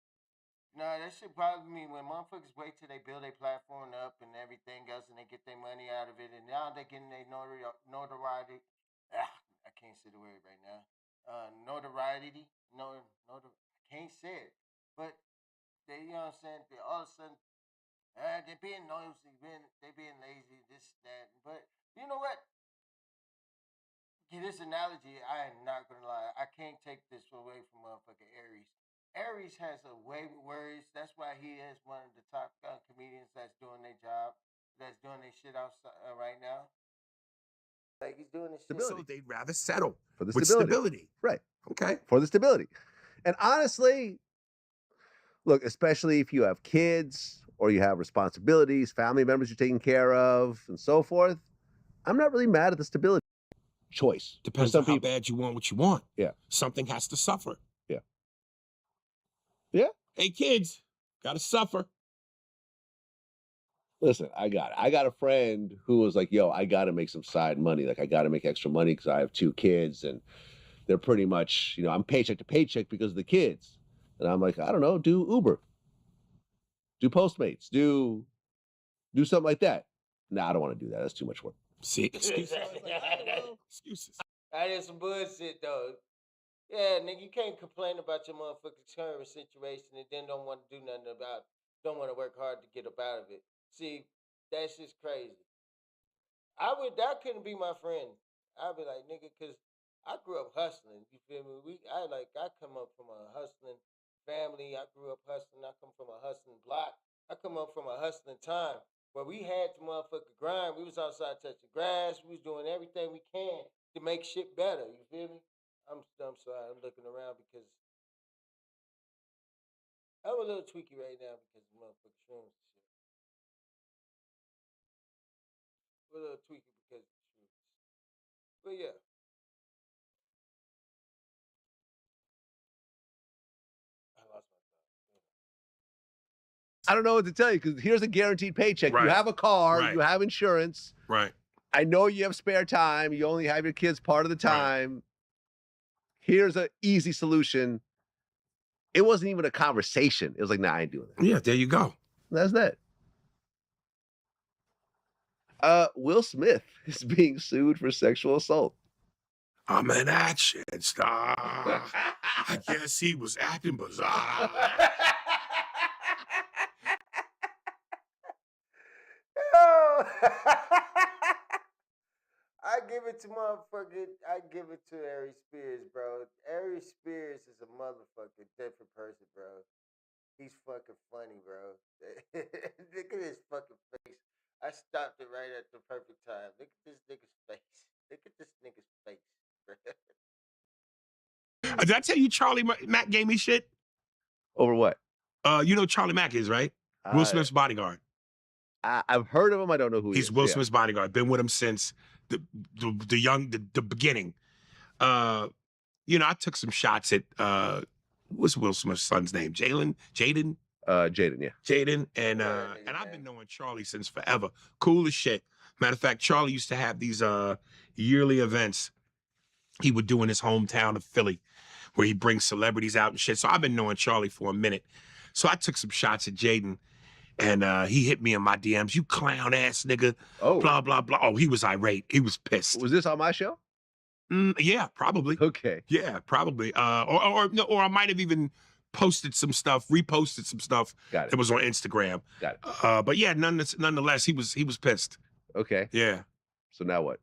No, that shit bothers me when motherfuckers wait till they build their platform up and everything else and they get their money out of it and now they're getting their notoriety. I can't say the word right now. Notoriety. I can't say it. But they, you know what I'm saying? They all of a sudden, they're being nosy, they're being lazy, this, that. But you know what? This analogy, I am not gonna lie. I can't take this away from motherfucking Aries. Aries has a way with words. That's why he is one of the top comedians that's doing their job, that's doing their shit outside right now. Like he's doing this shit. So they'd rather settle for the with stability. Right. Okay. For the stability. And honestly, look, especially if you have kids or you have responsibilities, family members you're taking care of, and so forth, I'm not really mad at the stability choice. Depends on how bad you want what you want. Yeah. Something has to suffer. Yeah. Yeah. Hey, kids, gotta suffer. Listen, I got a friend who was like, yo, I got to make some side money. Like, I got to make extra money because I have 2 kids and they're pretty much, I'm paycheck to paycheck because of the kids. And I'm like, I don't know, do Uber, do Postmates, do something like that. Nah, I don't want to do that. That's too much work. See, excuses. Excuses. That is some bullshit, though. Yeah, nigga, you can't complain about your motherfucking current situation and then don't want to do nothing about it. Don't want to work hard to get up out of it. See, that's just crazy. That couldn't be my friend. I'd be like, nigga, cause I grew up hustling. You feel me? I come up from a hustling family. I grew up hustling. I come from a hustling block. I come up from a hustling time where we had to motherfucking grind. We was outside touching grass. We was doing everything we can to make shit better. You feel me? I'm sorry. I'm looking around because I'm a little tweaky right now because of motherfucking shrooms and shit. A little tweaky because of the shrooms. But yeah. I lost my thought. I don't know what to tell you because here's a guaranteed paycheck. Right. You have a car, Right. you have insurance. Right. I know you have spare time. You only have your kids part of the time. Right. Here's an easy solution. It wasn't even a conversation. It was like, nah, I ain't doing that. Yeah, there you go. That's that. Will Smith is being sued for sexual assault. I'm an action star. I guess he was acting bizarre. I give it to Ari Spears, bro. Ari Spears is a motherfucking different person, bro. He's fucking funny, bro. Look at his fucking face. I stopped it right at the perfect time. Look at this nigga's face. Look at this nigga's face, bro. Did I tell you Charlie Mack gave me shit? Over what? You know who Charlie Mack is, right? Will Smith's bodyguard. I've heard of him. I don't know who he is. He's Will Smith's bodyguard. Been with him since the beginning. You know, I took some shots at what's Will Smith's son's name? Jaden? Jaden, yeah. Jaden. And I've been knowing Charlie since forever. Cool as shit. Matter of fact, Charlie used to have these yearly events he would do in his hometown of Philly, where he brings celebrities out and shit. So I've been knowing Charlie for a minute. So I took some shots at Jaden, and he hit me in my DMs. You clown ass nigga. Oh. Blah, blah, blah. Oh, he was irate. He was pissed. Was this on my show? Yeah, probably. Okay. Yeah, probably. Or I might have even posted some stuff, reposted some stuff that was on Instagram. Got it. But yeah, nonetheless, he was pissed. Okay. Yeah. So now what?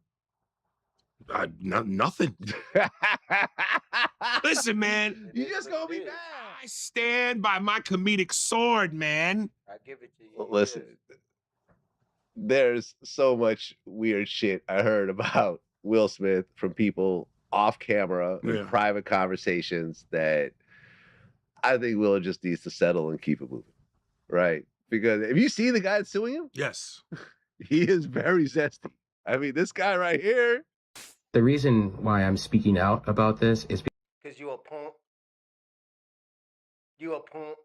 Nothing. Listen, man. You just gonna be mad. I stand by my comedic sword, man. I give it to you. Well, listen, there's so much weird shit I heard about Will Smith from people off camera in private conversations that I think Will just needs to settle and keep it moving. Right? Because if you see the guy that's suing him, yes, he is very zesty. I mean, this guy right here. The reason why I'm speaking out about this is because you a punk. You a punk.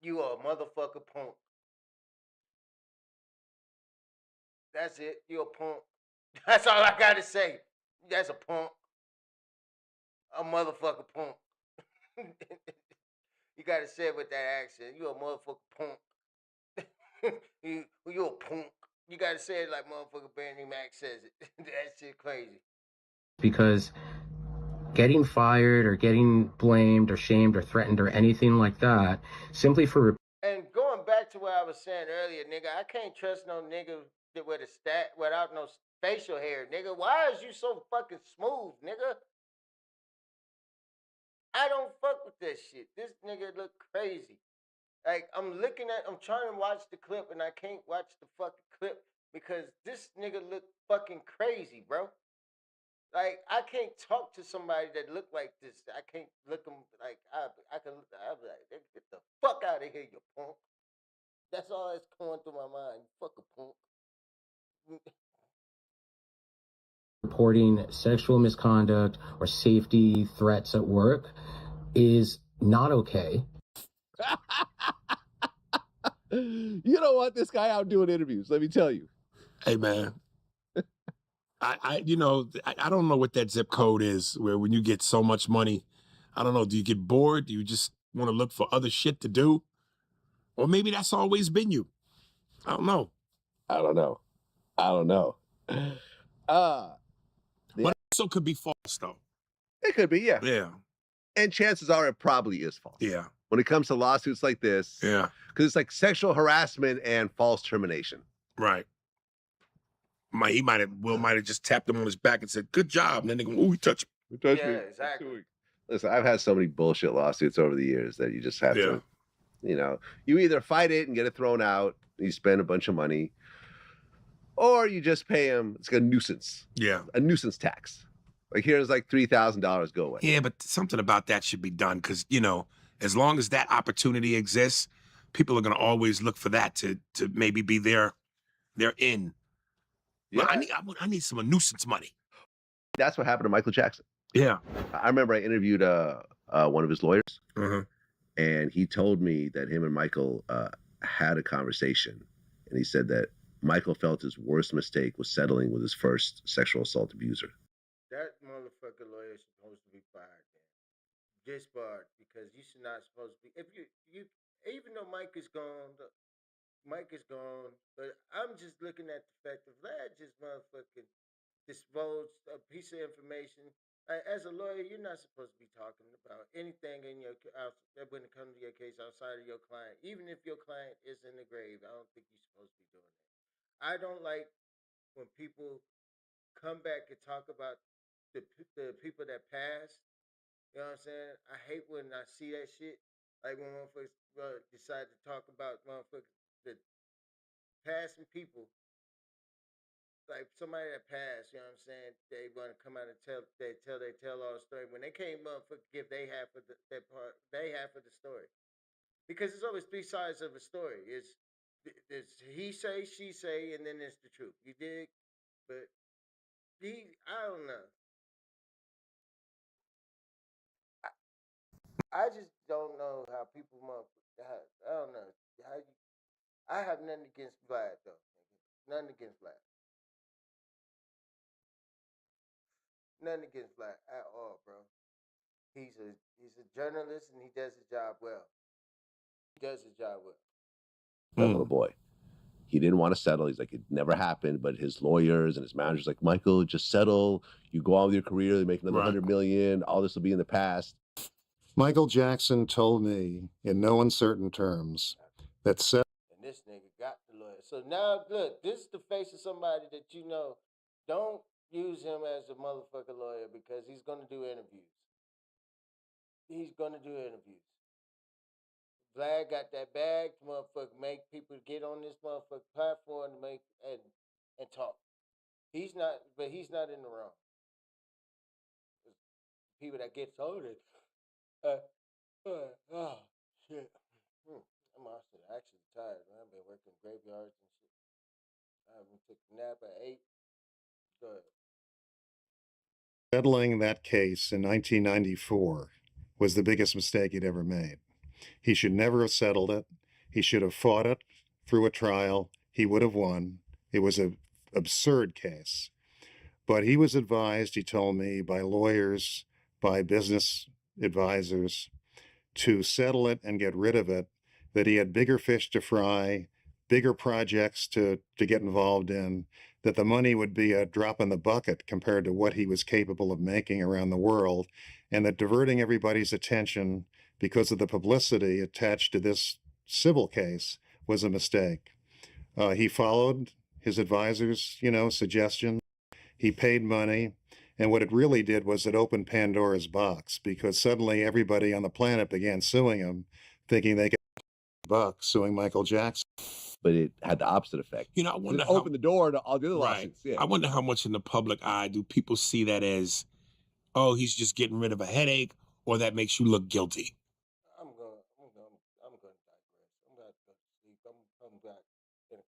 You a motherfucker punk. That's it. You a punk. That's all I gotta say. That's a punk. A motherfucker punk. You gotta say it with that accent. You a motherfucker punk. you a punk. You gotta say it like motherfucker Bernie Mac says it. That shit crazy. Because getting fired or getting blamed or shamed or threatened or anything like that, simply for... And going back to what I was saying earlier, nigga, I can't trust no nigga with a stat without no facial hair, nigga. Why is you so fucking smooth, nigga? I don't fuck with that shit. This nigga look crazy. Like, I'm trying to watch the clip and I can't watch the fucking clip because this nigga look fucking crazy, bro. Like, I can't talk to somebody that look like this. I can't look them like, I'll be like, get the fuck out of here, you punk. That's all that's going through my mind. Fuck a punk. Reporting sexual misconduct or safety threats at work is not okay. You don't want this guy out doing interviews, let me tell you. Hey, man. I don't know what that zip code is where when you get so much money, I don't know, do you get bored? Do you just want to look for other shit to do? Or maybe that's always been you. I don't know. I don't know. But it also could be false, though. It could be, yeah. Yeah. And chances are it probably is false. Yeah. When it comes to lawsuits like this. Yeah. Because it's like sexual harassment and false termination. Right. Will might have just tapped him on his back and said, "Good job." And then they go, "Oh, he touched me." Yeah, exactly. Listen, I've had so many bullshit lawsuits over the years that you just have to, you either fight it and get it thrown out, you spend a bunch of money, or you just pay him. It's like a nuisance. Yeah. A nuisance tax. Like here's like $3,000, go away. Yeah, but something about that should be done because, as long as that opportunity exists, people are going to always look for that to maybe be their in. Yeah. Well, I need some nuisance money. That's what happened to Michael Jackson. Yeah. I remember I interviewed one of his lawyers, and he told me that him and Michael had a conversation, and he said that Michael felt his worst mistake was settling with his first sexual assault abuser. That motherfucker lawyer is supposed to be fired, man. Disbarred, because you should not supposed to be. If you even though Mike is gone, Mike is gone, but I'm just looking at the fact of Vlad just motherfucking divulged a piece of information. As a lawyer, you're not supposed to be talking about anything in your when it comes to your case outside of your client. Even if your client is in the grave, I don't think you're supposed to be doing that. I don't like when people come back and talk about the people that passed. You know what I'm saying? I hate when I see that shit. Like when motherfuckers decide to talk about motherfuckers the passing people, like somebody that passed. You know what I'm saying? They want to come out and tell all the story. When they came up for give they half of that part, they half of the story, because there's always three sides of a story. It's he say, she say, and then there's the truth. You dig? But I don't know. I just don't know how people I don't know how you. I have nothing against Vlad though. Nothing against Vlad. Nothing against Vlad at all, bro. He's a journalist and he does his job well. He does his job well. That little boy. He didn't want to settle. He's like, it never happened. But his lawyers and his managers like, Michael, just settle. You go on with your career. You make another $100 million. All this will be in the past. Michael Jackson told me in no uncertain terms that and this nigga got the lawyer. So now look, this is the face of somebody that you know. Don't use him as a motherfucker lawyer because he's gonna do interviews. He's gonna do interviews. Vlad got that bag to motherfucker make people get on this motherfucker platform to make and talk. He's not in the wrong. People that get told it. Oh shit. I'm actually tired, man. I've been working graveyards and shit. I haven't took a nap at 8. Go ahead. settling that case in 1994 was the biggest mistake he'd ever made. He should never have settled it. He should have fought it through a trial. He would have won. It was an absurd case. But he was advised, he told me, by lawyers, by business advisors, to settle it and get rid of it, that he had bigger fish to fry, bigger projects to get involved in, that the money would be a drop in the bucket compared to what he was capable of making around the world, and that diverting everybody's attention because of the publicity attached to this civil case was a mistake. He followed his advisors, suggestions. He paid money. And what it really did was it opened Pandora's box, because suddenly everybody on the planet began suing him, thinking they could buck suing Michael Jackson. But it had the opposite effect. I wonder it opened the door to all the other lawsuits. Yeah. I wonder how much in the public eye do people see that as, oh, he's just getting rid of a headache, or that makes you look guilty? I'm going to digress. I'm going to go to sleep. I'm back in a couple.